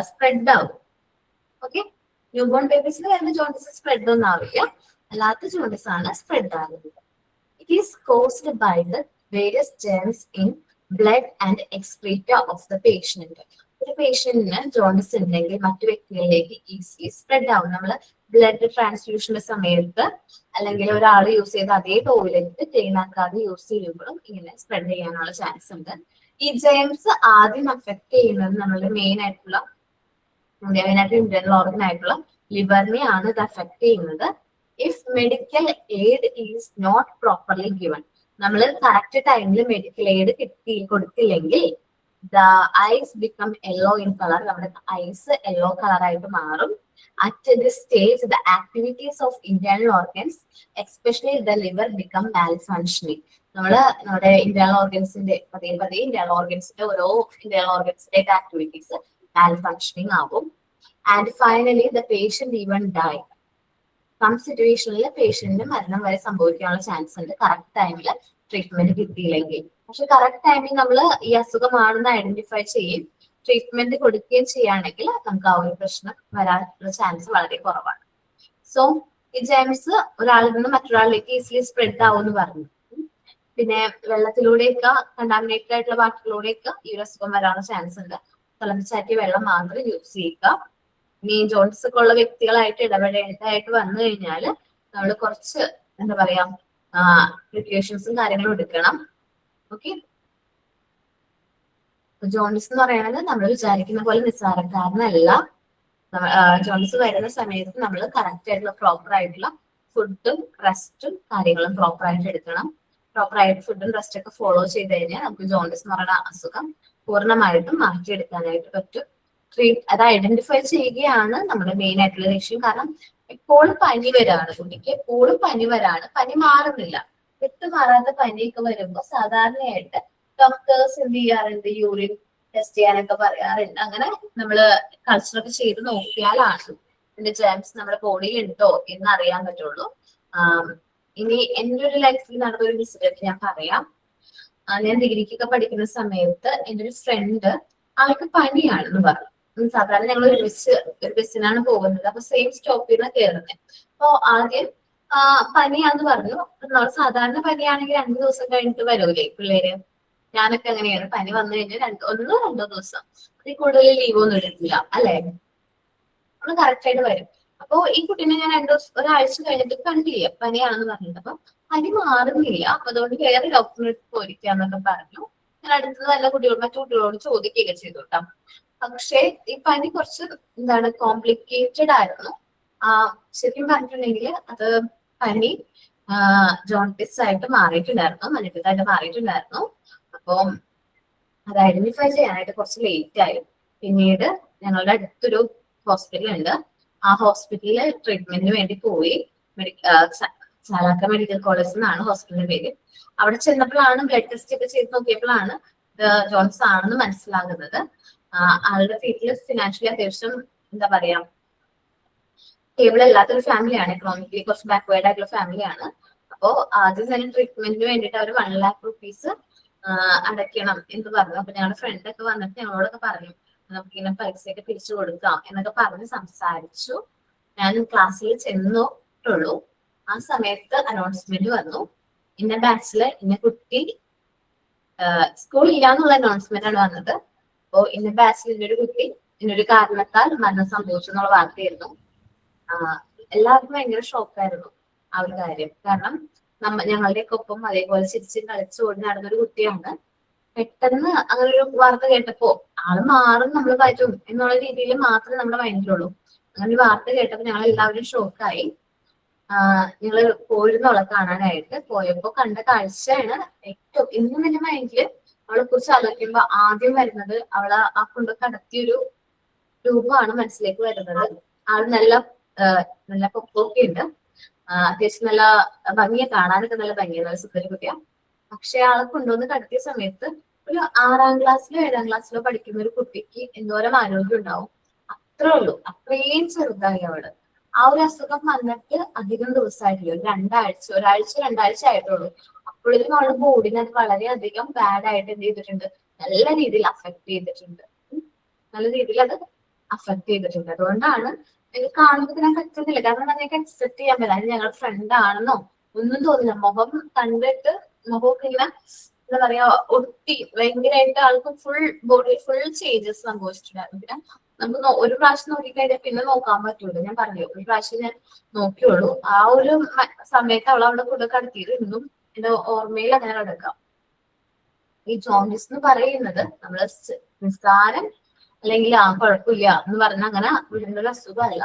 സ്പ്രെഡ് ആവും. ഓക്കെ, ന്യൂ ബോൺ ബേബീസിന് വരുന്ന ജോണ്ടിസ് സ്പ്രെഡ് ഒന്നും ആവില്ല. അല്ലാത്ത ജോണ്ടിസ് ആണ് സ്പ്രെഡ് ആകുന്നത്. It is caused by the various germs in blood and excreta of the patient. ഒരു പേഷ്യന്റിന് ജോണ്ടിസ് ഉണ്ടെങ്കിൽ മറ്റു വ്യക്തികളിലേക്ക് ഈസിലി സ്പ്രെഡ് ആവും. നമ്മൾ ബ്ലഡ് ട്രാൻസ്ഫ്യൂഷന്റെ സമയത്ത് അല്ലെങ്കിൽ ഒരാൾ യൂസ് ചെയ്ത അതേ ടോയ്ലറ്റ് ക്ലീൻ ആക്കാതെ യൂസ് ചെയ്യുമ്പോഴും ഇങ്ങനെ സ്പ്രെഡ് ചെയ്യാനുള്ള ചാൻസ് ഉണ്ട്. ഈ ജെംസ് ആദ്യം അഫക്ട് ചെയ്യുന്നത് നമ്മളുടെ മെയിൻ ആയിട്ടുള്ള ഇന്റേണൽ ഓർഗൻ ആയിട്ടുള്ള ലിവറിനെയാണ് ഇത് അഫക്ട് ചെയ്യുന്നത്. If medical aid is not properly given, നമ്മൾ കറക്റ്റ് ടൈമിൽ മെഡിക്കൽ എയ്ഡ് കൊടുത്തില്ലെങ്കിൽ the eyes become yellow in color. നമ്മുടെ ഐസ് യെല്ലോ കളറായിട്ട് മാറും. At this stage, the activities of internal organs, especially the liver, become malfunctioning. നമ്മുടെ internal ഓർഗൻസിന്റെ പതിയെ internal ഓർഗൻസിന്റെ ഓരോ internal ഓർഗൻസിന്റെ activities മാൽഫങ്ഷനിങ് ആവും. And finally, the patient even die. Some സിറ്റുവേഷനിൽ പേഷ്യന്റിന് മരണം വരെ സംഭവിക്കാനുള്ള ചാൻസ് ഉണ്ട് കറക്റ്റ് ടൈമിൽ ട്രീറ്റ്മെന്റ് കിട്ടിയില്ലെങ്കിൽ. പക്ഷെ കറക്റ്റ് ടൈമിൽ നമ്മൾ ഈ അസുഖമാണെന്ന് ഐഡന്റിഫൈ ചെയ്യും ട്രീറ്റ്മെന്റ് കൊടുക്കുകയും ചെയ്യുകയാണെങ്കിൽ നമുക്ക് ആ ഒരു പ്രശ്നം വരാനുള്ള ചാൻസ് വളരെ കുറവാണ്. സോ ഈ ജെംസ് ഒരാളിൽ നിന്ന് മറ്റൊരാളിലേക്ക് ഈസിലി സ്പ്രെഡ് ആവും എന്ന് പറഞ്ഞു. പിന്നെ വെള്ളത്തിലൂടെയൊക്കെ കണ്ടാമിനേറ്റഡ് ആയിട്ടുള്ള വാട്ടറിലൂടെയൊക്കെ ഈ ഒരു അസുഖം വരാനുള്ള ചാൻസ് ഉണ്ട്. തിളപ്പിച്ചാറ്റിയ വെള്ളം മാത്രം യൂസ് ചെയ്യുക. ഇനി ജോൺസ് ഒക്കെ ഉള്ള വ്യക്തികളായിട്ട് ഇടപെടേണ്ടതായിട്ട് വന്നു കഴിഞ്ഞാൽ നമ്മൾ കുറച്ച് എന്താ പറയാ പ്രിക്കോഷൻസും കാര്യങ്ങളും എടുക്കണം. ഓക്കെ, ജോൺഡിസ് എന്ന് പറയുന്നത് നമ്മൾ വിചാരിക്കുന്ന പോലെ നിസ്സാരക്കാരനല്ല. ജോൺഡിസ് വരുന്ന സമയത്ത് നമ്മൾ കറക്റ്റ് ആയിട്ടുള്ള പ്രോപ്പർ ആയിട്ടുള്ള ഫുഡും റെസ്റ്റും കാര്യങ്ങളും പ്രോപ്പർ ആയിട്ട് എടുക്കണം. പ്രോപ്പർ ആയിട്ട് ഫുഡും റെസ്റ്റ് ഒക്കെ ഫോളോ ചെയ്ത് കഴിഞ്ഞാൽ നമുക്ക് ജോൺഡിസ് എന്ന് പറയുന്ന അസുഖം പൂർണ്ണമായിട്ടും മാറ്റിയെടുക്കാനായിട്ട് പറ്റും. അത് ഐഡന്റിഫൈ ചെയ്യുകയാണ് നമ്മുടെ മെയിൻ ആയിട്ടുള്ള ലക്ഷ്യം. കാരണം എപ്പോഴും പനി വരാണ്, കുട്ടിക്ക് എപ്പോഴും പനി വരാണ്, പനി മാറുന്നില്ല. വിട്ടുമാറാത്ത പനിയൊക്കെ വരുമ്പോൾ സാധാരണയായിട്ട് ഡോക്ടേഴ്സ് എന്ത് ചെയ്യാറുണ്ട്, യൂറിൻ ടെസ്റ്റ് ചെയ്യാനൊക്കെ പറയാറുണ്ട്. അങ്ങനെ നമ്മള് കൾച്ചറൊക്കെ ചെയ്ത് നോക്കിയാലാണ് ഇതിന്റെ ജേംസ് നമ്മുടെ ബോഡിയിൽ ഉണ്ടോ എന്ന് അറിയാൻ പറ്റുള്ളൂ. ഇനി എൻ്റെ ഒരു ലൈഫിൽ നടന്ന ഒരു ഇൻസിഡന്റ് ഞാൻ പറയാം. ഞാൻ ഡിഗ്രിക്കൊക്കെ പഠിക്കുന്ന സമയത്ത് എൻ്റെ ഒരു ഫ്രണ്ട്, ആൾക്ക് പനിയാണെന്ന് പറഞ്ഞു. സാധാരണ ഞങ്ങൾ ഒരുമിച്ച് ഒരു ബസ്സിനാണ് പോകുന്നത്. അപ്പൊ സെയിം സ്റ്റോപ്പിൽ നിന്ന് കയറുന്നത്. അപ്പൊ ആദ്യം പനിയാന്ന് പറഞ്ഞു. നമ്മൾ സാധാരണ പനിയാണെങ്കിൽ 2 ദിവസം കഴിഞ്ഞിട്ട് വരൂലേ പിള്ളേര്. ഞാനൊക്കെ അങ്ങനെയാണ്, പനി വന്നു കഴിഞ്ഞാൽ 1-2 ദിവസം, അതിൽ കൂടുതൽ ലീവ് ഒന്നും എടുക്കില്ല അല്ലെ, നമ്മള് കറക്റ്റ് ആയിട്ട് വരും. അപ്പൊ ഈ കുട്ടീനെ ഞാൻ ഒരാഴ്ച കഴിഞ്ഞിട്ട് കണ്ടില്ല, പനിയാണെന്ന് പറഞ്ഞിട്ട്. അപ്പൊ പനി മാറുന്നില്ല, അപ്പൊ അതുകൊണ്ട് വേറെ ഡോക്ടറിനെ പോയിരിക്കാന്നൊക്കെ പറഞ്ഞു. ഞാൻ അടുത്തത് നല്ല മറ്റു കുട്ടികളോട് ചോദിക്കുകയൊക്കെ ചെയ്തു കേട്ടോ. പക്ഷെ ഈ പനി കുറച്ച് കോംപ്ലിക്കേറ്റഡ് ആയിരുന്നു. ശരിക്കും പറഞ്ഞിട്ടുണ്ടെങ്കിൽ അത് പനി ജോണ്ടിസ് ആയിട്ട് മാറിയിട്ടുണ്ടായിരുന്നു, മഞ്ഞപ്പിത്തമായിട്ട് മാറിയിട്ടുണ്ടായിരുന്നു. അപ്പൊ അത് ഐഡന്റിഫൈ ചെയ്യാനായിട്ട് കുറച്ച് ലേറ്റ് ആയി. പിന്നീട് ഞങ്ങളുടെ അടുത്തൊരു ഹോസ്പിറ്റൽ ഉണ്ട്, ആ ഹോസ്പിറ്റലിൽ ട്രീറ്റ്മെന്റിന് വേണ്ടി പോയി. ചാലാക്ക മെഡിക്കൽ കോളേജ് എന്നാണ് ഹോസ്പിറ്റലിന്റെ പേര്. അവിടെ ചെന്നപ്പോഴാണ് ബ്ലഡ് ടെസ്റ്റ് ഒക്കെ ചെയ്ത് നോക്കിയപ്പോഴാണ് ഇത് ജോൺസ് ആണെന്ന് മനസ്സിലാകുന്നത്. ആളുടെ വീട്ടിൽ ഫിനാൻഷ്യലി അത്യാവശ്യം എന്താ പറയാ സ്റ്റേബിൾ അല്ലാത്തൊരു ഫാമിലിയാണ്, എക്കണോമിക്കലി കുറച്ച് ബാക്ക്വേർഡ് ആയിട്ടുള്ള ഫാമിലിയാണ്. അപ്പോ ആദ്യം തന്നെ ട്രീറ്റ്മെന്റിന് വേണ്ടിയിട്ട് അവർ 1 lakh rupees അടയ്ക്കണം എന്ന് പറഞ്ഞു. അപ്പൊ ഞങ്ങളുടെ ഫ്രണ്ട് ഒക്കെ വന്നിട്ട് ഞങ്ങളോടൊക്കെ പറഞ്ഞു നമുക്കിങ്ങനെ പൈസയൊക്കെ തിരിച്ചു കൊടുക്കാം എന്നൊക്കെ പറഞ്ഞ് സംസാരിച്ചു. ഞാൻ ക്ലാസ്സിൽ ചെന്നിട്ടുള്ളൂ. ആ സമയത്ത് അനൗൺസ്മെന്റ് വന്നു, ഇന്ന ബാച്ചില് ഇന്ന കുട്ടി സ്കൂൾ ഇല്ലാന്നുള്ള അനൗൺസ്മെന്റ് ആണ് വന്നത്. അപ്പോ ഇന്ന ബാച്ചിൽ ഇന്നൊരു കുട്ടി ഇന്നൊരു കാരണത്താൽ മരണം സംഭവിച്ചു എന്നുള്ള വാർത്തയായിരുന്നു. എല്ലാവർക്കും ഭയങ്കര ഷോക്കായിരുന്നു ആ ഒരു കാര്യം. കാരണം ഞങ്ങളുടെയൊക്കെ ഒപ്പം അതേപോലെ ചിരിച്ചും കളിച്ചു ഓടി നടന്നൊരു കുട്ടിയാണ്. പെട്ടെന്ന് അങ്ങനെ ഒരു വാർത്ത കേട്ടപ്പോ ആള് മാറും, നമ്മൾ പറ്റും എന്നുള്ള രീതിയിൽ മാത്രമേ നമ്മുടെ മൈൻഡിലുള്ളൂ. അങ്ങനെ ഒരു വാർത്ത കേട്ടപ്പോ ഞങ്ങൾ എല്ലാവരും ഷോക്കായി. ഞങ്ങള് പോയിരുന്നോളെ കാണാനായിട്ട്. പോയപ്പോ കണ്ട കാഴ്ചയാണ് ഏറ്റവും ഇന്നും എന്റെ മൈൻഡില് അവളെ കുറിച്ച് ആലോചിക്കുമ്പോ ആദ്യം വരുന്നത് അവളെ ആ കൊണ്ട് കടത്തിയൊരു രൂപമാണ് മനസ്സിലേക്ക് വരുന്നത്. ആള് നല്ല പൊക്കമൊക്കെ ഉണ്ട്, അത്യാവശ്യം നല്ല ഭംഗിയെ കാണാനൊക്കെ നല്ല ഭംഗിയാണ്, നല്ല സുന്ദരി കുട്ടിയാ. പക്ഷെ ആളെ കൊണ്ടുവന്ന് കടത്തിയ സമയത്ത് ഒരു 6ാം ക്ലാസ്സിലോ 7ാം ക്ലാസ്സിലോ പഠിക്കുന്ന ഒരു കുട്ടിക്ക് എന്തോരം ആരോഗ്യം ഉണ്ടാവും, അത്രേ ഉള്ളൂ. അത്രയും ചെറുതായി അവള്. ആ ഒരു അസുഖം വന്നിട്ട് അധികം ദിവസമായിട്ടില്ല, ഒരാഴ്ച 2 ആഴ്ച ആയിട്ടുള്ളൂ. അപ്പോഴേക്കും അവളുടെ ബോഡിനെ അത് വളരെയധികം ബാഡ് ആയിട്ട് എന്ത് ചെയ്തിട്ടുണ്ട്, നല്ല രീതിയിൽ അഫക്ട് ചെയ്തിട്ടുണ്ട്. അതുകൊണ്ടാണ് എനിക്ക് കാണുമ്പോൾ ഞാൻ പറ്റുന്നില്ല. കാരണം എനിക്ക് അക്സെപ്റ്റ് ചെയ്യാൻ പറ്റില്ല. അത് ഞങ്ങളുടെ ഫ്രണ്ട് ആണെന്നോ ഒന്നും തോന്നില്ല. മുഖം കണ്ടിട്ട് മുഖമൊക്കെ ഇങ്ങനെ എന്താ പറയാ ഒട്ടി ഭയങ്കരമായിട്ട് ആൾക്ക് ഫുൾ ബോഡി ഫുൾ ചേഞ്ചസ് സംഭവിച്ചിട്ടുണ്ടായിരുന്നു. പിന്നെ നമുക്ക് ഒരു പ്രാവശ്യം നോക്കിക്കഴിഞ്ഞാൽ പിന്നെ നോക്കാൻ പറ്റൂല. ഞാൻ പറഞ്ഞു ഒരു പ്രാവശ്യം ഞാൻ നോക്കിയുള്ളൂ. ആ ഒരു സമയത്ത് അവളവിടെ കൂടെ കടത്തിയത് ഇന്നും എന്റെ ഓർമ്മയിൽ അങ്ങനെ കിടക്കാം. ഈ ജോണ്ടിസ് എന്ന് പറയുന്നത് നമ്മള് നിസ്സാരം അല്ലെങ്കിൽ കുഴപ്പമില്ല എന്ന് പറഞ്ഞാൽ അങ്ങനെ വിടേണ്ട ഒരു അസുഖമല്ല.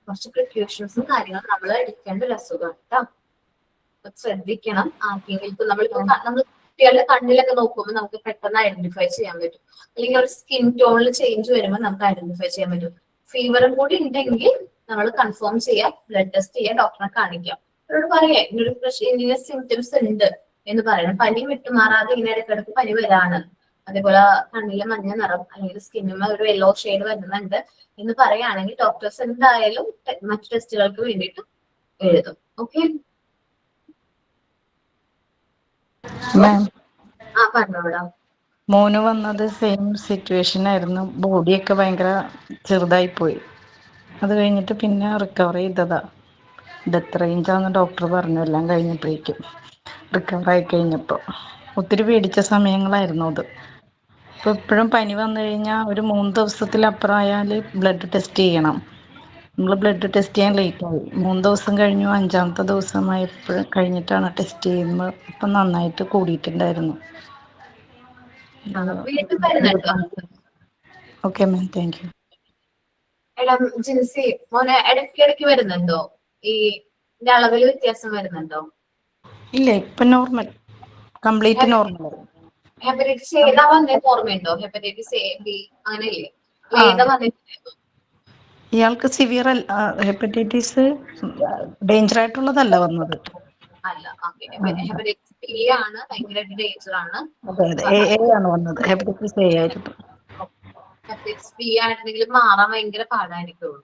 കുറച്ച് പ്രിക്കോഷൻസും കാര്യങ്ങളും നമ്മൾ എടുക്കേണ്ട ഒരു അസുഖമാണ് കേട്ടോ. ശ്രദ്ധിക്കണം. ആർക്കെങ്കിലും നമ്മൾ കുട്ടികളുടെ കണ്ണിലൊക്കെ നോക്കുമ്പോൾ നമുക്ക് പെട്ടെന്ന് ഐഡന്റിഫൈ ചെയ്യാൻ പറ്റും. അല്ലെങ്കിൽ ഒരു സ്കിൻ ടോണിൽ ചേഞ്ച് വരുമ്പോൾ നമുക്ക് ഐഡന്റിഫൈ ചെയ്യാൻ പറ്റും. ഫീവറും കൂടി ഉണ്ടെങ്കിൽ നമ്മൾ കൺഫേം ചെയ്യാം, ബ്ലഡ് ടെസ്റ്റ് ചെയ്യാം, ഡോക്ടറെ കാണിക്കാം. അവരോട് പറയാം ഇങ്ങനൊരു ഇങ്ങനെ സിംറ്റംസ് ഉണ്ട് എന്ന് പറയണം. പനി വിട്ടുമാറാതെ ഇങ്ങനെ ഇടയ്ക്കിടയ്ക്ക് പനി വരാണ്, അതേപോലെ കണ്ണിലെ മഞ്ഞ നിറം അല്ലെങ്കിൽ സ്കിന്നിന് ഒരു യെല്ലോ ഷെയ്ഡ് വരുന്നുണ്ട് എന്ന് പറയുകയാണെങ്കിൽ ഡോക്ടേഴ്സ് എന്തായാലും മറ്റു ടെസ്റ്റുകൾക്ക് വേണ്ടിയിട്ട് എഴുതും. ഓക്കെ, പറഞ്ഞോടാ. മോന് വന്നത് സെയിം സിറ്റുവേഷൻ ആയിരുന്നു. ബോഡിയൊക്കെ ഭയങ്കര ചെറുതായി പോയി. അത് കഴിഞ്ഞിട്ട് പിന്നെ റിക്കവർ ചെയ്തതാ. ഡെത്ത് റേഞ്ചാന്ന് ഡോക്ടർ പറഞ്ഞു എല്ലാം കഴിഞ്ഞപ്പോഴേക്കും. റിക്കവർ ആയി കഴിഞ്ഞപ്പോൾ ഒത്തിരി പേടിച്ച സമയങ്ങളായിരുന്നു അത്. ഇപ്പോൾ ഇപ്പോഴും പനി വന്നു കഴിഞ്ഞാൽ ഒരു 3 ദിവസത്തിലപ്പുറം ആയാൽ ബ്ലഡ് ടെസ്റ്റ് ചെയ്യണം. നമ്മൾ ബ്ലഡ് ടെസ്റ്റ് ചെയ്യാൻ ലേറ്റായി. 3 ദിവസം കഴിഞ്ഞു, 5ാമത്തെ ദിവസമായപ്പോൾ കഴിഞ്ഞിട്ടാണ് ടെസ്റ്റ് ചെയ്യുമ്പോൾ ഇപ്പം നന്നായിട്ട് കൂടിയിട്ടുണ്ടായിരുന്നു. വീണ്ടും വരുന്നുണ്ടോ? Okay ma'am, thank you. എടാ ജിൻസി മോനെ, ഇടയ്ക്കിടയ്ക്ക് വരുന്നുണ്ടോ? ഈ അളവിൽ വ്യത്യാസം വരുന്നുണ്ടോ? ഇല്ല, ഇപ്പം നോർമൽ, കംപ്ലീറ്റ് നോർമൽ. ഹെപ്പറ്റൈറ്റിസ് ഏതാ വന്നത് ഓർമ്മയുണ്ടോ? ഹെപ്പറ്റൈറ്റിസ് എ, ബി അങ്ങനെയല്ലേ? ഏതാ വന്നിട്ടുണ്ടായിരുന്നു? ഇയാൾക്ക് സിവിയർ ഹെപ്പറ്റൈറ്റിസ് ഡേഞ്ചർ ആയിട്ടുള്ളതല്ല വന്നത്. അല്ല, ഹെപ്പറ്റൈറ്റിസ് ബി ആണ് ഭയങ്കരമായിട്ട് ഡേഞ്ചർ ആണ്. അതെ അതെ, എ ആണ് വന്നത്. ഹെപ്പറ്റൈറ്റിസ് എ ആയിരുന്നു. ഹെപ്പറ്റൈറ്റിസ് ബി ആണെന്നുണ്ടെങ്കിൽ മാറാൻ ഭയങ്കര പാടായിരിക്കുള്ളൂ.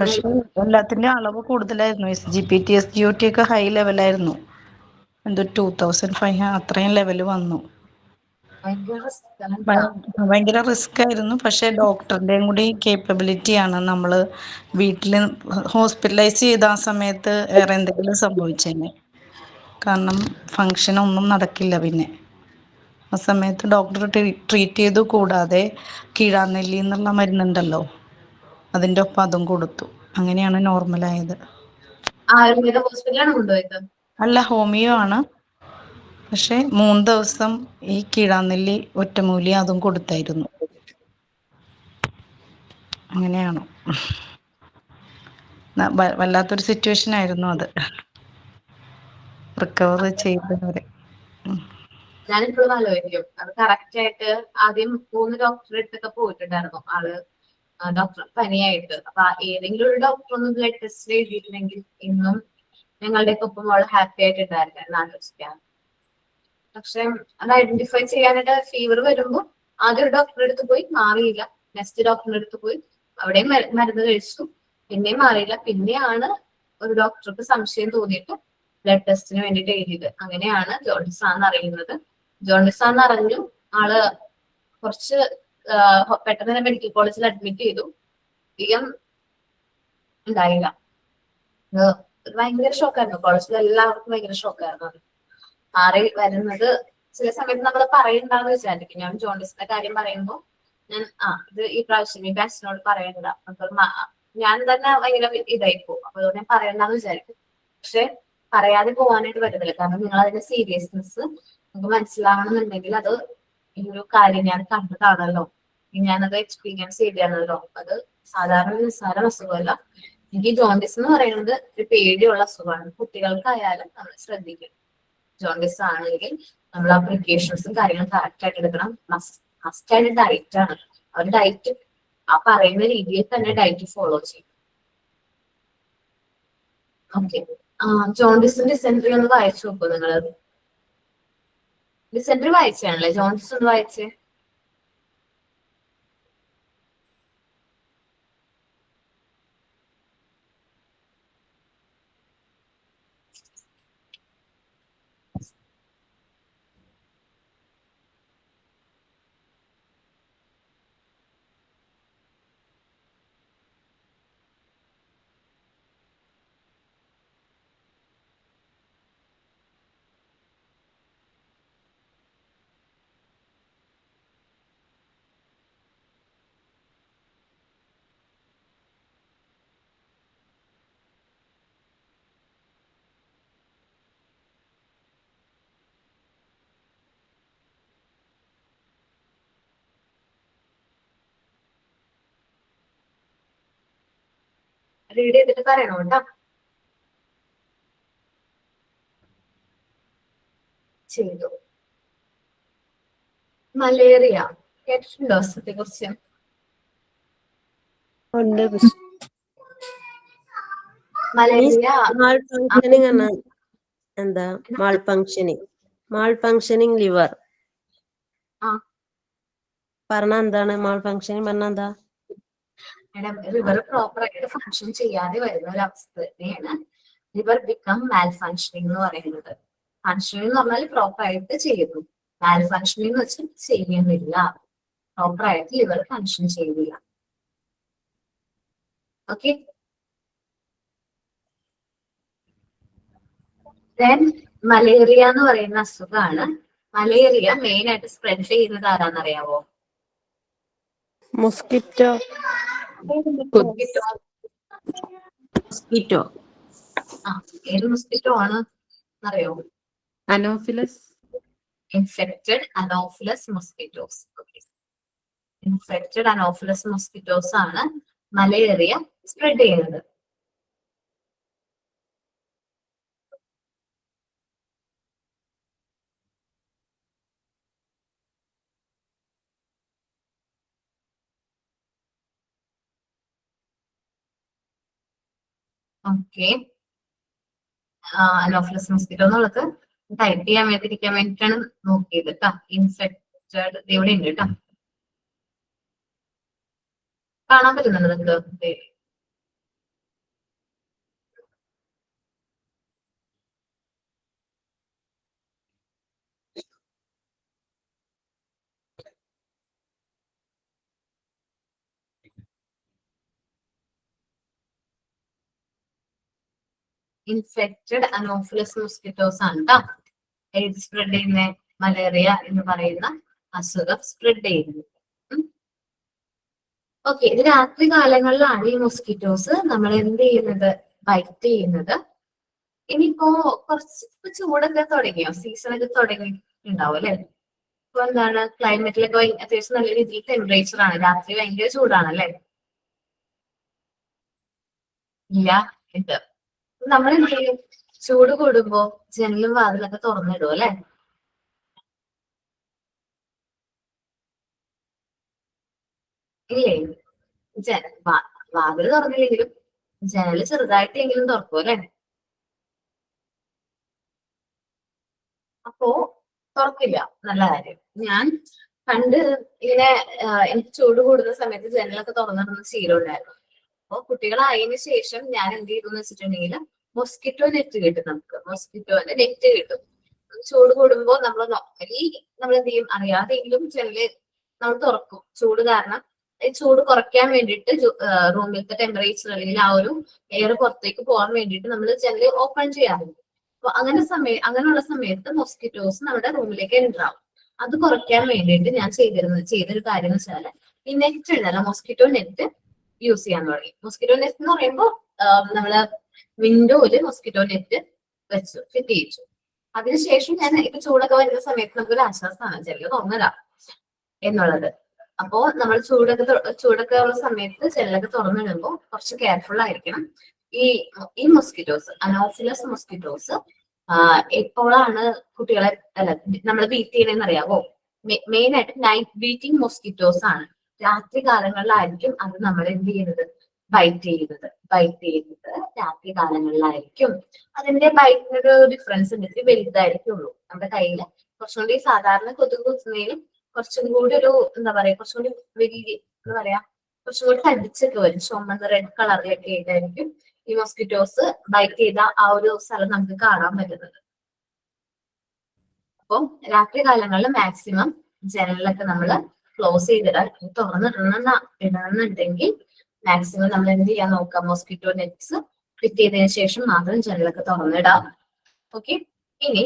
പക്ഷെ എല്ലാത്തിന്റെ അളവ് കൂടുതലായിരുന്നു. SGPT SGOT ഒക്കെ ഹൈ ലെവലായിരുന്നു. എന്തോ 2500 അത്രയും ലെവല് വന്നു. ഭയങ്കര റിസ്ക് ആയിരുന്നു. പക്ഷെ ഡോക്ടറിന്റെയും കൂടി കേപ്പബിലിറ്റി ആണ്. നമ്മൾ വീട്ടിൽ ഹോസ്പിറ്റലൈസ് ചെയ്ത ആ സമയത്ത് വേറെ എന്തെങ്കിലും സംഭവിച്ചേനെ. കാരണം ഫങ്ഷൻ ഒന്നും നടക്കില്ല പിന്നെ. ആ സമയത്ത് ഡോക്ടർ ട്രീറ്റ് ചെയ്തു. കൂടാതെ കീഴാർനെല്ലി എന്നുള്ള മരുന്നുണ്ടല്ലോ, അതിൻ്റെ ഒപ്പം അതും കൊടുത്തു. അങ്ങനെയാണ് നോർമലായത്. ആയുർവേദ ഹോസ്പിറ്റലാണ് കൊണ്ടുപോയത്? അല്ല, ഹോമിയോ ആണ്. പക്ഷെ 3 ദിവസം ഈ കീഴാർനെല്ലി ഒറ്റമൂലി അതും കൊടുത്തായിരുന്നു. അങ്ങനെയാണ്. വല്ലാത്തൊരു സിറ്റുവേഷൻ ആയിരുന്നു അത്, റിക്കവർ ചെയ്തവരെ. ഞാനിപ്പോഴും ആലോചിക്കും, അത് കറക്റ്റ് ആയിട്ട് ആദ്യം 3 ഡോക്ടറെ അടുത്തൊക്കെ പോയിട്ടുണ്ടായിരുന്നു ആള്, ഡോക്ടർ പനിയായിട്ട്. അപ്പൊ ഏതെങ്കിലും ഒരു ഡോക്ടർ ഒന്ന് ബ്ലഡ് ടെസ്റ്റ് എഴുതിയിട്ടുണ്ടെങ്കിൽ ഇന്നും ഞങ്ങളുടെയൊക്കെ ഒപ്പം അവള് ഹാപ്പി ആയിട്ടുണ്ടായിരുന്നു എന്ന് ആലോചിക്കാം. പക്ഷെ അത് ഐഡന്റിഫൈ ചെയ്യാനായിട്ട് ഫീവർ വരുമ്പോൾ ആദ്യം ഒരു ഡോക്ടറെ അടുത്ത് പോയി, മാറിയില്ല. നെക്സ്റ്റ് ഡോക്ടറിന്റെ അടുത്ത് പോയി, അവിടെയും മരുന്ന് കഴിച്ചു, പിന്നെയും മാറിയില്ല. പിന്നെയാണ് ഒരു ഡോക്ടർക്ക് സംശയം തോന്നിയിട്ട് ബ്ലഡ് ടെസ്റ്റിന് വേണ്ടിയിട്ട് എഴുതിയത്. അങ്ങനെയാണ് ജോണ്ടിസ് ആണെന്ന് അറിയുന്നത്. ജോണ്ടിസ് ആണെന്ന് അറിഞ്ഞു ആള് കുറച്ച് പെട്ടെന്ന് തന്നെ മെഡിക്കൽ കോളേജിൽ അഡ്മിറ്റ് ചെയ്തു. അധികം ഉണ്ടായില്ല. ഭയങ്കര ഷോക്കായിരുന്നു. കോളേജിൽ എല്ലാവർക്കും ഭയങ്കര ഷോക്കായിരുന്നു. അത് മാറി വരുന്നത് ചില സമയത്ത് നമ്മൾ പറയണ്ടെന്ന് വിചാരിക്കും. ഞാൻ ജോണ്ടിസിന്റെ കാര്യം പറയുമ്പോൾ ഞാൻ ഇത് ഈ പ്രാവശ്യം ഈ ബാച്ചിനോട് പറയണ്ട, ഞാൻ തന്നെ ഭയങ്കര ഇതായി പോകും. അപ്പൊ അതുകൊണ്ട് ഞാൻ പറയണ്ടെന്ന് വിചാരിക്കും. പക്ഷെ പറയാതെ പോകാനായിട്ട് പറ്റുന്നില്ല. കാരണം നിങ്ങൾ അതിന്റെ സീരിയസ്നെസ് നമുക്ക് മനസ്സിലാവണമെന്നുണ്ടെങ്കിൽ അത് ഈ ഒരു കാര്യം ഞാൻ കണ്ടതാണല്ലോ, ഞാനത് എക്സ്പീരിയൻസ് ചെയ്താണല്ലോ. അത് സാധാരണ നിസ്സാര അസുഖമല്ല. എനിക്ക് ജോണ്ടിസ് എന്ന് പറയുന്നത് ഒരു പേടിയുള്ള അസുഖമാണ്. കുട്ടികൾക്കായാലും നമ്മൾ ശ്രദ്ധിക്കണം. ജോണ്ടിസ് ആണെങ്കിൽ നമ്മൾ ആ പ്രിക്കോഷൻസും കാര്യങ്ങളും കറക്റ്റ് ആയിട്ട് എടുക്കണം. മസ്റ്റ് ആയിട്ട് ഡയറ്റ് ആണ്. അവർ ഡയറ്റ് ആ പറയുന്ന രീതിയിൽ തന്നെ ഡയറ്റ് ഫോളോ ചെയ്യും. ഓക്കെ, ജോണ്ടിസും ഡിസെൻട്രി ഒന്ന് വായിച്ചു നോക്കൂ നിങ്ങൾ. ഡിസെൻട്രി വായിച്ചാണല്ലേ, ജോണ്ടിസ് ഒന്ന് വായിച്ചേ. റീഡ് ചെയ്തിട്ട് പറയണോ കേട്ടോ. ചെയ്തു. മലേറിയ കേട്ടിട്ടുണ്ടോ അസുഖത്തെ കുറിച്ച്? മലേറിയ എന്താ മാൾഫങ്ഷനിങ് ലിവർ പറഞ്ഞ എന്താണ്? മാൾഫങ്ഷനിങ് പറഞ്ഞ എന്താ? ലിവർ പ്രോപ്പർ ആയിട്ട് ഫങ്ഷൻ ചെയ്യാതെ വരുന്ന ഒരു അവസ്ഥ തന്നെയാണ് ലിവർ ബിക്കം മാൽ ഫങ്ഷനിങ് എന്ന് പറയുന്നത്. ഫങ്ഷനിങ് എന്ന് പറഞ്ഞാൽ പ്രോപ്പർ ആയിട്ട് ചെയ്യുന്നു. മാൽ ഫങ്ഷനിങ് എന്ന് വെച്ചാൽ ചെയ്യുന്നില്ല, പ്രോപ്പർ ആയിട്ട് ലിവർ ഫങ്ഷൻ ചെയ്യുന്നില്ല. ഓക്കെ, then മലേറിയ എന്ന് പറയുന്ന അസുഖമാണ്. മലേറിയ മെയിൻ ആയിട്ട് സ്പ്രെഡ് ചെയ്യുന്നത് ആരാന്നറിയാവോ? മൊസ്കിറ്റോ. മൊസ്കിറ്റോ. മസ്കിറ്റോ. ഏത് മൊസ്കിറ്റോ ആണ് അറിയോ? Anopheles. Infected anopheles mosquitoes. Infected anopheles mosquitoes ആണ് മലേറിയ സ്പ്രെഡ് ചെയ്യുന്നത്. ഓക്കെ, അനോഫിലസ് മൊസ്കിറ്റോ എന്നുള്ളത് ടൈപ്പ് ചെയ്യാൻ വേണ്ടിയിരിക്കാൻ വേണ്ടിയിട്ടാണ് നോക്കിയത് കേട്ടോ. ഇൻഫെക്റ്റഡ് ഇവിടെ ഉണ്ട് കേട്ടോ. കാണാൻ പറ്റുന്നുണ്ട് നിങ്ങൾക്ക്? ഇൻഫെക്റ്റഡ് അനോഫിലസ് മൊസ്കിറ്റോസ് ആണ് കേട്ടോ ഏത് സ്പ്രെഡ് ചെയ്യുന്ന മലേറിയ എന്ന് പറയുന്ന അസുഖം സ്പ്രെഡ് ചെയ്യുന്നത്. ഓക്കെ, ഇത് രാത്രി കാലങ്ങളിലാണ് ഈ മൊസ്കിറ്റോസ് നമ്മൾ എന്ത് ചെയ്യുന്നത്, ബൈറ്റ് ചെയ്യുന്നത്. ഇനിയിപ്പോ കുറച്ച് ചൂടൊക്കെ തുടങ്ങിയോ, സീസണൊക്കെ തുടങ്ങിയിട്ടുണ്ടാവും അല്ലെ? ഇപ്പൊ എന്താണ്, ക്ലൈമറ്റിലൊക്കെ അത്യാവശ്യം നല്ല രീതിയിൽ ടെമ്പറേച്ചർ ആണ്, രാത്രി ഭയങ്കര ചൂടാണല്ലേ? ഇല്ല, ഉണ്ട്. നമ്മൾ എന്ത് ചെയ്യും, ചൂട് കൂടുമ്പോ ജനലും വാതിലൊക്കെ തുറന്നിടും അല്ലെ? ഇല്ലേ? വാതിൽ തുറന്നില്ലെങ്കിലും ജനല് ചെറുതായിട്ടെങ്കിലും തുറക്കും അല്ലെ? അപ്പോ തുറക്കില്ല, നല്ല കാര്യം. ഞാൻ പണ്ട് ഇങ്ങനെ എനിക്ക് ചൂട് കൂടുന്ന സമയത്ത് ജനലൊക്കെ തുറന്നിടുന്ന ശീലം ഉണ്ടായിരുന്നു. അപ്പൊ കുട്ടികളായതിനു ശേഷം ഞാൻ എന്ത് ചെയ്തു എന്ന് വെച്ചിട്ടുണ്ടെങ്കിൽ മൊസ്കിറ്റോ നെറ്റ് കിട്ടും, നമുക്ക് മൊസ്കിറ്റോന്റെ നെറ്റ് കിട്ടും. ചൂട് കൂടുമ്പോ നമ്മൾ നോർമലി നമ്മൾ എന്ത് ചെയ്യും, അറിയാതെങ്കിലും ജനല് നമ്മൾ തുറക്കും. ചൂട് കാരണം ചൂട് കുറയ്ക്കാൻ വേണ്ടിയിട്ട് റൂമിലത്തെ ടെമ്പറേച്ചർ അല്ലെങ്കിൽ ആ ഒരു എയർ പുറത്തേക്ക് പോകാൻ വേണ്ടിയിട്ട് നമ്മൾ ജനല് ഓപ്പൺ ചെയ്യാറുണ്ട്. അപ്പൊ അങ്ങനെയുള്ള സമയത്ത് മൊസ്കിറ്റോസ് നമ്മുടെ റൂമിലേക്ക് എൻ്റർ ആവും. അത് കുറയ്ക്കാൻ വേണ്ടിയിട്ട് ഞാൻ ചെയ്തൊരു കാര്യം എന്ന് വെച്ചാൽ ഈ നെറ്റ് ഉണ്ടല്ലോ, മൊസ്കിറ്റോ നെറ്റ് യൂസ് ചെയ്യാൻ തുടങ്ങി. മൊസ്കിറ്റോ നെറ്റ് എന്ന് പറയുമ്പോൾ നമ്മള് വിൻഡോയില് മൊസ്കിറ്റോ നെറ്റ് വെച്ചു ഫിറ്റ് ചെയ്യിച്ചു. അതിനുശേഷം ഞാൻ ഇപ്പൊ ചൂടൊക്കെ വരുന്ന സമയത്ത് നമുക്കൊരു ആശ്വാസമാണ് ജനല് തുറന്നിടാം എന്നുള്ളത്. അപ്പോ നമ്മൾ ചൂടൊക്കെ ഉള്ള സമയത്ത് ജനലൊക്കെ തുറന്നിടുമ്പോൾ കുറച്ച് കെയർഫുൾ ആയിരിക്കണം. ഈ മൊസ്കിറ്റോസ്, അനോഫിലസ് മൊസ്കിറ്റോസ് എപ്പോഴാണ് കുട്ടികളെ നമ്മൾ ബീറ്റ് ചെയ്യണമെന്ന് അറിയാവോ? മെയിൻ ആയിട്ട് നൈറ്റ് ബീറ്റിംഗ് മൊസ്കിറ്റോസ് ആണ്. രാത്രി കാലങ്ങളിലായിരിക്കും അത് നമ്മൾ എന്ത് ചെയ്യുന്നത്, ബൈറ്റ് ചെയ്യുന്നത് രാത്രി കാലങ്ങളിലായിരിക്കും. അതിന്റെ ബൈറ്റിനൊരു ഡിഫറൻസ് ഉണ്ട്, ഇത്തിരി വലുതായിരിക്കുള്ളൂ. നമ്മുടെ കയ്യില് കുറച്ചും കൂടി സാധാരണ കൊതുക് കുത്തുന്നതിലും കുറച്ചും കൂടി ഒരു എന്താ പറയാ, കുറച്ചും കൂടി വലിയ എന്താ പറയാ, കുറച്ചും കൂടി തടിച്ചൊക്കെ വരും, ചുമന്ന റെഡ് കളറിലൊക്കെ ആയിട്ടായിരിക്കും ഈ മൊസ്കിറ്റോസ് ബൈറ്റ് ചെയ്ത ആ ഒരു സ്ഥലം നമുക്ക് കാണാൻ പറ്റുന്നത്. അപ്പം രാത്രി കാലങ്ങളിൽ മാക്സിമം ജനലൊക്കെ നമ്മൾ ക്ലോസ് ചെയ്തിടാൻ, തുറന്നിടണമെന്നുണ്ടെങ്കിൽ മാക്സിമം നമ്മൾ എന്ത് ചെയ്യാൻ നോക്കാം, മൊസ്കിറ്റോ നെറ്റ്സ് ഫിറ്റ് ചെയ്തതിനു ശേഷം മാത്രം ജനലൊക്കെ തുറന്നിടാം. ഓക്കെ, ഇനി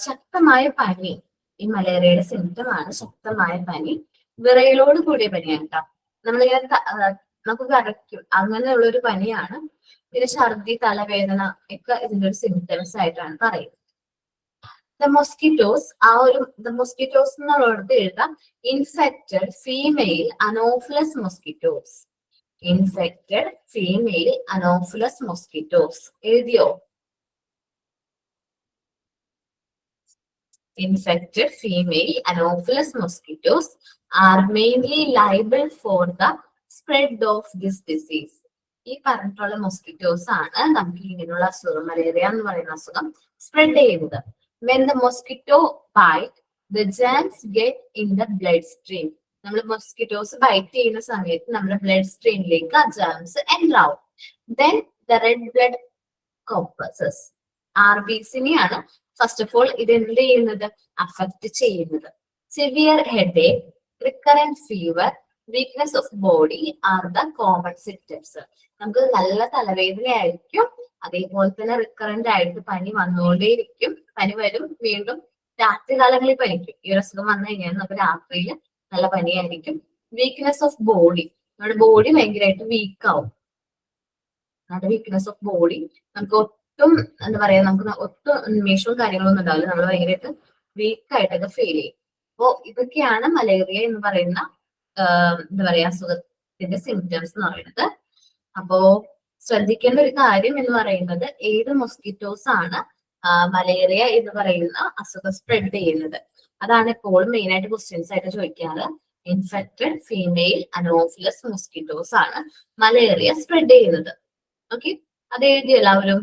ശക്തമായ പനി, ഈ മലേറിയയുടെ സിംറ്റം ആണ് ശക്തമായ പനി. വിറയലോട് കൂടിയ പനിയാണ് കേട്ടോ. നമ്മളിങ്ങനെ നമുക്ക് കറക്കും, അങ്ങനെയുള്ള ഒരു പനിയാണ്. പിന്നെ ഛർദി, തലവേദന ഒക്കെ ഇതിന്റെ ഒരു സിംറ്റംസ് ആയിട്ടാണ് പറയുന്നത്. The mosquitoes എന്നുള്ളത് എഴുതാം infected female anopheles mosquitoes. Infected female anopheles mosquitoes എഴുതിയോ? Infected female Anopheles mosquitoes are mainly liable for the spread of this disease. ഈ പറഞ്ഞിട്ടുള്ള മൊസ്കിറ്റോസ് ആണ് നമുക്ക് ഇങ്ങനെയുള്ള അസുഖം, മലേറിയ എന്ന് പറയുന്ന അസുഖം സ്പ്രെഡ് ചെയ്യുന്നത്. When the mosquito bite, the germs get in the bloodstream. നമ്മൾ മൊസ്കിറ്റോസ് ബൈറ്റ് ചെയ്യുന്ന സമയത്ത് നമ്മുടെ ബ്ലഡ് സ്ട്രീമിലേക്ക് ആ ജേംസ് എൻ്റർ ആവും. Then the red blood corpuscles, RBCനെയാണ് ഫസ്റ്റ് ഓഫ് ഓൾ ഇത് എന്ത് ചെയ്യുന്നത്, അഫക്ട് ചെയ്യുന്നത്. Severe headache, recurrent fever, weakness of body are the common symptoms. നമുക്ക് നല്ല തലവേദനയായിരിക്കും, അതേപോലെ തന്നെ റിക്കറന്റ് ആയിട്ട് പനി വന്നുകൊണ്ടേയിരിക്കും. പനി വരും, വീണ്ടും രാത്രി കാലങ്ങളിൽ പനിക്കും. ഈ ഒരു അസുഖം വന്നു കഴിഞ്ഞാൽ നമുക്ക് രാത്രിയിൽ നല്ല പനിയായിരിക്കും. വീക്ക്നെസ് ഓഫ് ബോഡി, നമ്മുടെ ബോഡി ഭയങ്കരമായിട്ട് വീക്ക് ആവും. നമ്മുടെ വീക്ക്നെസ് ഓഫ് ബോഡി നമുക്ക് ഒട്ടും എന്താ പറയാ, നമുക്ക് ഒട്ടും ഉന്മേഷവും കാര്യങ്ങളൊന്നും ഉണ്ടാവില്ല. നമ്മൾ ഭയങ്കരമായിട്ട് വീക്ക് ആയിട്ടൊക്കെ ഫീൽ ചെയ്യും. അപ്പോ ഇതൊക്കെയാണ് മലേറിയ എന്ന് പറയുന്ന എന്താ പറയാ അസുഖത്തിന്റെ സിംറ്റംസ് എന്ന് പറയുന്നത്. അപ്പോ ശ്രദ്ധിക്കേണ്ട ഒരു കാര്യം എന്ന് പറയുന്നത് ഏത് മൊസ്കിറ്റോസ് ആണ് മലേറിയ എന്ന് പറയുന്ന അസുഖം സ്പ്രെഡ് ചെയ്യുന്നത്. അതാണ് എപ്പോഴും മെയിൻ ആയിട്ട് ക്വസ്റ്റ്യൻസ് ആയിട്ട് ചോദിക്കാറ്. ഇൻഫെക്റ്റഡ് ഫീമെയിൽ അനോഫിലസ് മൊസ്കിറ്റോസ് ആണ് മലേറിയ സ്പ്രെഡ് ചെയ്യുന്നത്. ഓക്കെ, അത് എഴുതി എല്ലാവരും.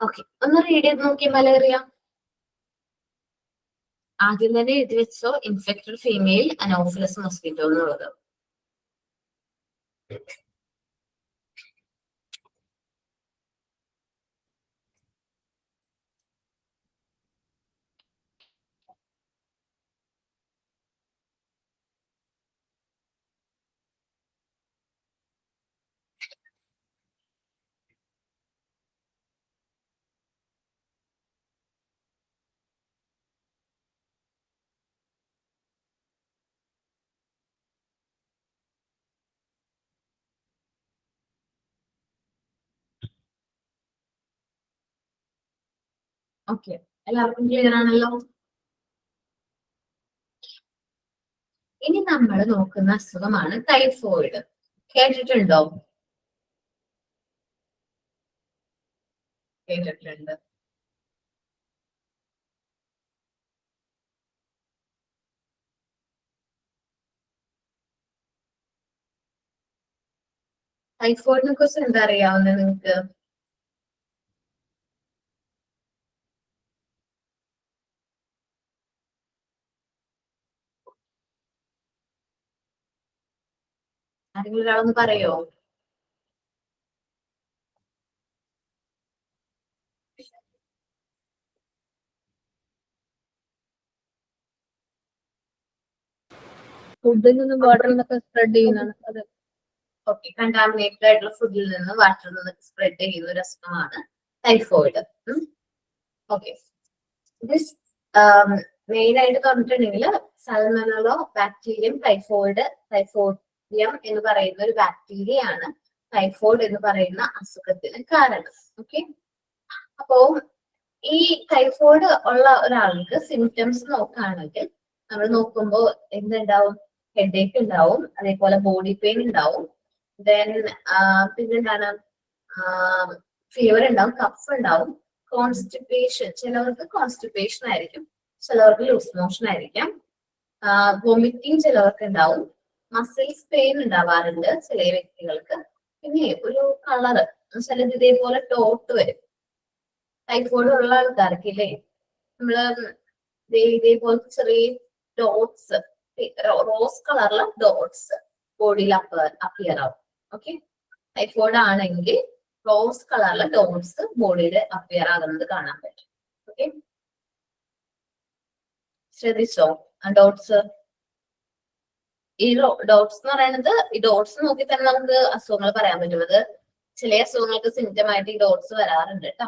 ഓക്കെ, ഒന്ന് റീഡ് ചെയ്ത് നോക്കി മലേറിയ. ആദ്യം തന്നെ എഴുതി വെച്ചോ ഇൻഫെക്റ്റഡ് ഫീമെയിൽ അനോഫിലസ് മൊസ്കിറ്റോ എന്നുള്ളത്. ഓക്കെ, എല്ലാവർക്കും ക്ലിയർ ആണല്ലോ. ഇനി നമ്മൾ നോക്കുന്ന അസുഖമാണ് ടൈഫോയിഡ്. കേട്ടിട്ടുണ്ടോ? കേട്ടിട്ടുണ്ട്. ടൈഫോയിഡിനെ കുറിച്ച് എന്താ അറിയാവുന്നത് നിങ്ങൾക്ക്? ആരെങ്കിലും ഒരാളൊന്ന് പറയോ? ഫുഡിൽ നിന്നും വാട്ടറിൽ നിന്നൊക്കെ സ്പ്രെഡ് ചെയ്യുന്നതാണ് അത്. ഓക്കെ, കണ്ടാമിനേറ്റഡ് ആയിട്ടുള്ള ഫുഡിൽ നിന്ന് വാട്ടറിൽ നിന്ന് സ്പ്രെഡ് ചെയ്യുന്ന ഒരു അസുഖമാണ് ടൈഫോയിഡ്. ഓക്കെ, ദിസ് മെയിൻ ആയിട്ട് പറഞ്ഞിട്ടുണ്ടെങ്കിൽ സാൽമണല്ലോ ബാക്ടീരിയം ടൈഫോയിഡിയം എന്ന് പറയുന്ന ഒരു ബാക്ടീരിയ ആണ് ടൈഫോയിഡ് എന്ന് പറയുന്ന അസുഖത്തിന് കാരണം. ഓക്കെ, അപ്പോ ഈ ടൈഫോയിഡ് ഉള്ള ഒരാൾക്ക് സിംറ്റംസ് നോക്കുകയാണെങ്കിൽ നമ്മൾ നോക്കുമ്പോൾ എന്തുണ്ടാവും? ഹെഡേക്ക് ഉണ്ടാവും, അതേപോലെ ബോഡി പെയിൻ ഉണ്ടാവും, ദെൻ പിന്നെന്താണ് ഫീവർ ഉണ്ടാവും, കഫ് ഉണ്ടാവും, കോൺസ്റ്റിപ്പേഷൻ, ചിലവർക്ക് കോൺസ്റ്റിപ്പേഷൻ ആയിരിക്കും, ചിലവർക്ക് ലൂസ് മോഷൻ ആയിരിക്കാം, വൊമിറ്റിംഗ് ചിലവർക്ക് ഉണ്ടാവും, മസിൽസ് പെയിൻ ഉണ്ടാവാറുണ്ട് ചില വ്യക്തികൾക്ക്. പിന്നെ ഒരു കളറ് ചിലത് ഇതേപോലെ ടോട്ട് വരും. ടൈഫോയിഡ് ഉള്ള ആൾക്കാർക്ക് ഇല്ലേ, നമ്മള് ഇതേപോലത്തെ ചെറിയ ഡോട്ട്സ്, റോസ് കളറിലെ ഡോട്ട്സ് ബോഡിയിൽ അപ്പിയർ ആവും. ഓക്കെ, ടൈഫോയിഡ് ആണെങ്കിൽ റോസ് കളറിലെ ഡോട്ട്സ് ബോഡിയിൽ അപ്പിയർ ആകുന്നത് കാണാൻ പറ്റും. ഓക്കെ, ശ്രദ്ധിച്ചോ ആ ഡോട്ട്സ്? ഈ ഡോട്ട്സ് എന്ന് പറയുന്നത്, ഈ ഡോട്ട്സ് നോക്കി തന്നെ നമുക്ക് അസുഖങ്ങൾ പറയാൻ പറ്റും. അത് ചില അസുഖങ്ങൾക്ക് സിംറ്റം ആയിട്ട് ഈ ഡോട്ട്സ് വരാറുണ്ട് കേട്ടോ.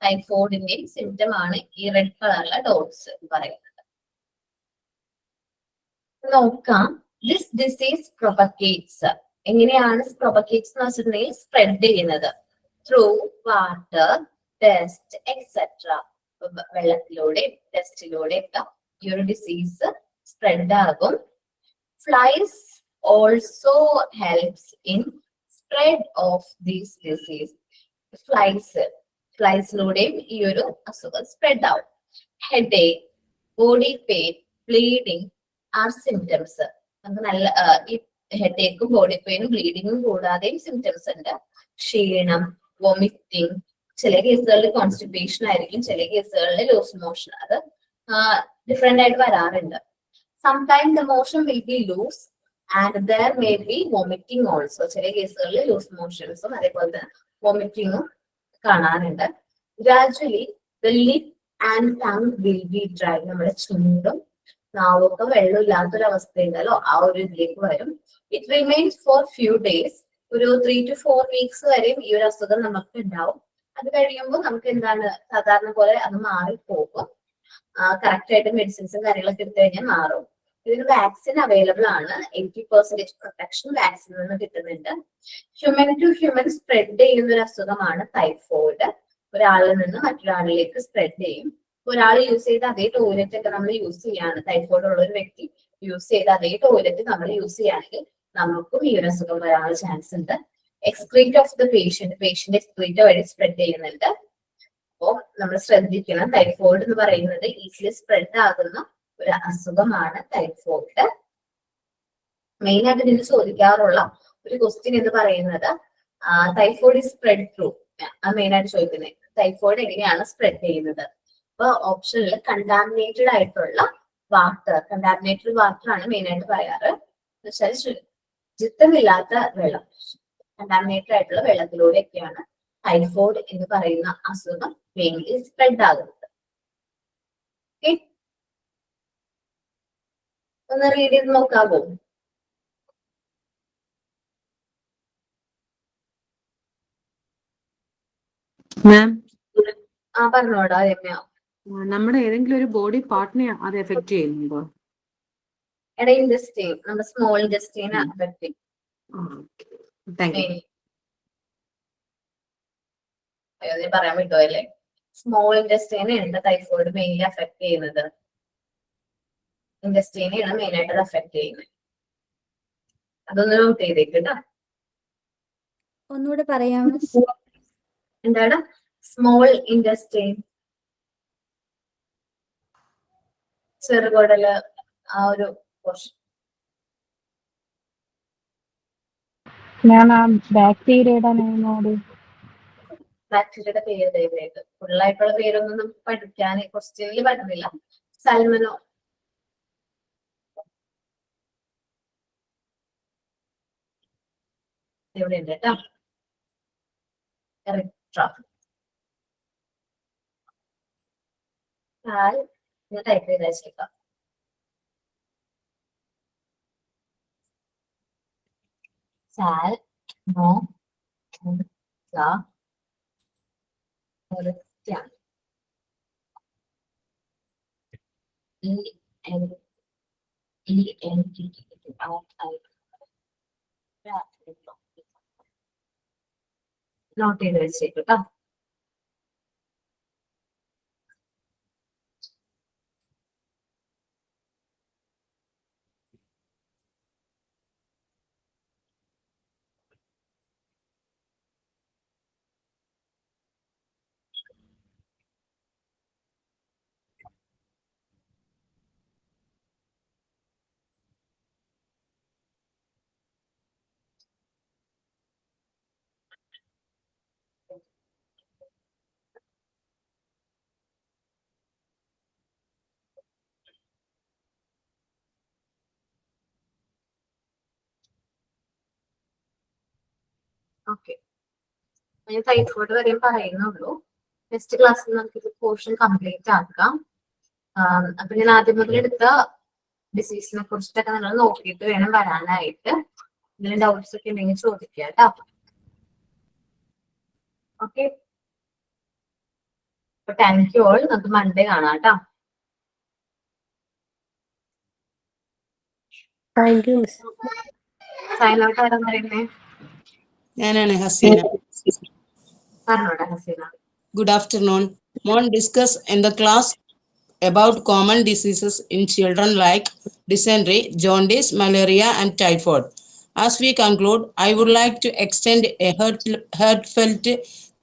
ടൈഫോയിഡിന്റെ സിംറ്റം ആണ് ഈ റെഡ് കളറിലെ ഡോട്ട്സ് എന്ന് പറയുന്നത്. നോക്കാം, ദിസ് ഡിസീസ് പ്രൊപഗേറ്റ്സ്. എങ്ങനെയാണ് പ്രൊപഗേറ്റ്സ് എന്ന് വെച്ചിട്ടുണ്ടെങ്കിൽ സ്പ്രെഡ് ചെയ്യുന്നത്? Through water, dust etcetera. വെള്ളത്തിലൂടെ ഡസ്റ്റിലൂടെ ഒക്കെ ഈ ഒരു ഡിസീസ് സ്പ്രെഡ് ആകും. Flies also helps in spread of these disease. ഫ്ലൈസിലൂടെയും ഈ ഒരു അസുഖം സ്പ്രെഡ് ആവും. Headache, body pain, bleeding are symptoms. നമുക്ക് നല്ല ഈ ഹെഡേക്കും ബോഡി പെയിനും ബ്ലീഡിങ്ങും കൂടാതെയും സിംറ്റംസ് ഉണ്ട്. ക്ഷീണം, വൊമിറ്റിംഗ്, ചില കേസുകളിൽ കോൺസ്റ്റിപ്പേഷൻ ആയിരിക്കും, ചില കേസുകളിൽ ലൂസ് മോഷൻ. അത് ഡിഫറെന്റ് ആയിട്ട് വരാറുണ്ട്. Sometime the motion will be loose and there may be vomiting also. ചില കേസുകളിൽ ലൂസ് മോഷൻസും അതേപോലെ തന്നെ വൊമിറ്റിങ്ങും കാണാറുണ്ട്. Gradually the lip and tongue will be dry. നമ്മുടെ ചുണ്ടും നാവൊക്കെ വെള്ളമില്ലാത്തൊരവസ്ഥ ഉണ്ടല്ലോ, ആ ഒരു ഇതിലേക്ക് വരും. It remains for few days ഒരു 3 to 4 weeks വരെയും ഈ ഒരു അസുഖം നമുക്ക് ഉണ്ടാവും. അത് കഴിയുമ്പോൾ നമുക്ക് എന്താണ് സാധാരണ പോലെ അത് മാറിപ്പോകും. കറക്റ്റ് ആയിട്ട് മെഡിസിൻസും കാര്യങ്ങളൊക്കെ എടുത്തു കഴിഞ്ഞാൽ മാറും. ഇതിന് വാക്സിൻ അവൈലബിൾ ആണ്. 80% പ്രൊട്ടക്ഷൻ വാക്സിനിൽ നിന്ന് കിട്ടുന്നുണ്ട്. ഹ്യൂമൻ ടു ഹ്യൂമൻ സ്പ്രെഡ് ചെയ്യുന്ന ഒരു അസുഖമാണ് ടൈഫോയിഡ്. ഒരാളിൽ നിന്ന് മറ്റൊരാളിലേക്ക് സ്പ്രെഡ് ചെയ്യും. ഒരാൾ യൂസ് ചെയ്ത അതേ ടോയ്ലറ്റ് ഒക്കെ നമ്മൾ യൂസ് ചെയ്യാണ്, ടൈഫോയിഡ് ഉള്ള ഒരു വ്യക്തി യൂസ് ചെയ്ത അതേ ടോയ്ലറ്റ് നമ്മൾ യൂസ് ചെയ്യുകയാണെങ്കിൽ നമുക്കും ഈ ഒരു അസുഖം വരാനുള്ള ചാൻസ് ഉണ്ട്. Excrete of the patient excrete വഴി സ്പ്രെഡ് ചെയ്യുന്നുണ്ട്. അപ്പോൾ നമ്മൾ ശ്രദ്ധിക്കണം, ടൈഫോയിഡ് എന്ന് പറയുന്നത് ഈസിലി സ്പ്രെഡ് ആകുന്ന ഒരു അസുഖമാണ് ടൈഫോയിഡ്. മെയിൻ ആയിട്ട് ഇതിന് ചോദിക്കാറുള്ള ഒരു ക്വസ്റ്റ്യൻ എന്ന് പറയുന്നത് typhoid is spread through. Main ആയിട്ട് ചോദിക്കുന്നത് ടൈഫോയിഡ് എങ്ങനെയാണ് സ്പ്രെഡ് ചെയ്യുന്നത്. അപ്പൊ ഓപ്ഷനിൽ കണ്ടാമിനേറ്റഡ് ആയിട്ടുള്ള വാട്ടർ, കണ്ടാമിനേറ്റഡ് വാട്ടർ ആണ് മെയിൻ ആയിട്ട് പറയാറ്. എന്നുവെച്ചാൽ ശുദ്ധമില്ലാത്ത വെള്ളം, കണ്ടാമിനേറ്റഡ് ആയിട്ടുള്ള വെള്ളത്തിലൂടെയൊക്കെയാണ് ടൈഫോയിഡ് എന്ന് പറയുന്ന അസുഖം മെയിൻലി സ്പ്രെഡ് ആകുന്നത്. ഓക്കെ, ഒന്ന് റീഡ് ചെയ്ത് നോക്കാവോ? മാം, പറഞ്ഞോടാ രമ്യ. നമ്മുടെ ഏതെങ്കിലും ഒരു ബോഡി പാർട്ടിനെ അത് എഫക്ട് ചെയ്യുന്നുണ്ടോ? എടാ ഇൻഡസ്ട്രീൻ, നമ്മുടെ സ്മോൾ ഇൻഡസ്ട്രീനെ അഫക്ട് ചെയ്യും. Thank you. അയ്യോ, നീ പറയാൻ പറ്റുമല്ലേ? സ്മോൾ ഇൻഡസ്ട്രീനെയാണ് ടൈഫോയിഡ് മെയിൻലി അഫക്ട് ചെയ്യുന്നത്. ഇൻഡസ്ട്രീനെയാണ് മെയിൻ ആയിട്ട് അത് അഫക്ട് ചെയ്യുന്നത്. അതൊന്ന് നോട്ട് ചെയ്തേക്കട്ടോ. ഒന്നുകൂടെ പറയാമോ? എന്താണ് സ്മോൾ ഇൻഡസ്ട്രീൻ? ചെറുകുടല്, ആ ഒരു പോർഷൻ. ഞാൻ ആ ബാക്ടീരിയയുടെ നെയിമോട് ബാക്ടീരിയയുടെ പേര് ദയവായിട്ട് ഫുള്ളായിട്ടുള്ള പേരൊന്നും നമുക്ക് പഠിക്കാൻ ക്വസ്റ്റ്യനിൽ പറ്റുന്നില്ല. സൽമനോ ഇവിടെ ഉണ്ട് കേട്ടോ. ടൈപ്പ് ചെയ്ത് വെച്ചേക്കാം. സാൽമോ നോട്ട് ചെയ്ത് വെച്ചേട്ടോ. ഓക്കെ, ഞാൻ ടൈഫോയിഡ് വരെയും പറയുന്നുള്ളൂ. നെക്സ്റ്റ് ക്ലാസ്സിൽ നമുക്ക് ഇത് പോർഷൻ കംപ്ലീറ്റ് ആക്കാം. അപ്പൊ ഞാൻ ആദ്യം മുതൽ എടുത്ത ഡിസീസിനെ കുറിച്ചിട്ടൊക്കെ നിങ്ങൾ നോക്കിയിട്ട് വേണം വരാനായിട്ട്. ഇതിന് ഡൗട്ട്സ് ഒക്കെ ഉണ്ടെങ്കിൽ ചോദിക്കുക കേട്ടോ. ഓക്കെ, അപ്പൊ താങ്ക് യു ഓൾ. നമുക്ക് മൺഡേ കാണാം കേട്ടോ. Thank you miss. Sign out ആരാ പറയുന്നേ? ഞാനാണ് Hasina. പറഞ്ഞോടാ Hasina. Good afternoon. We'll discuss in the class about common diseases in children like dysentery, jaundice, malaria, and typhoid. As we conclude, I would like to extend a heartfelt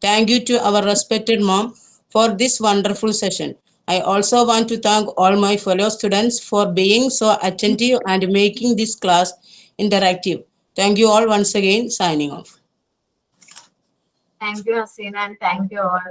thank you to our respected mom for this wonderful session. I also want to thank all my fellow students for being so attentive and making this class interactive. Thank you all once again. Signing off. Thank you, Hasina, and thank you all.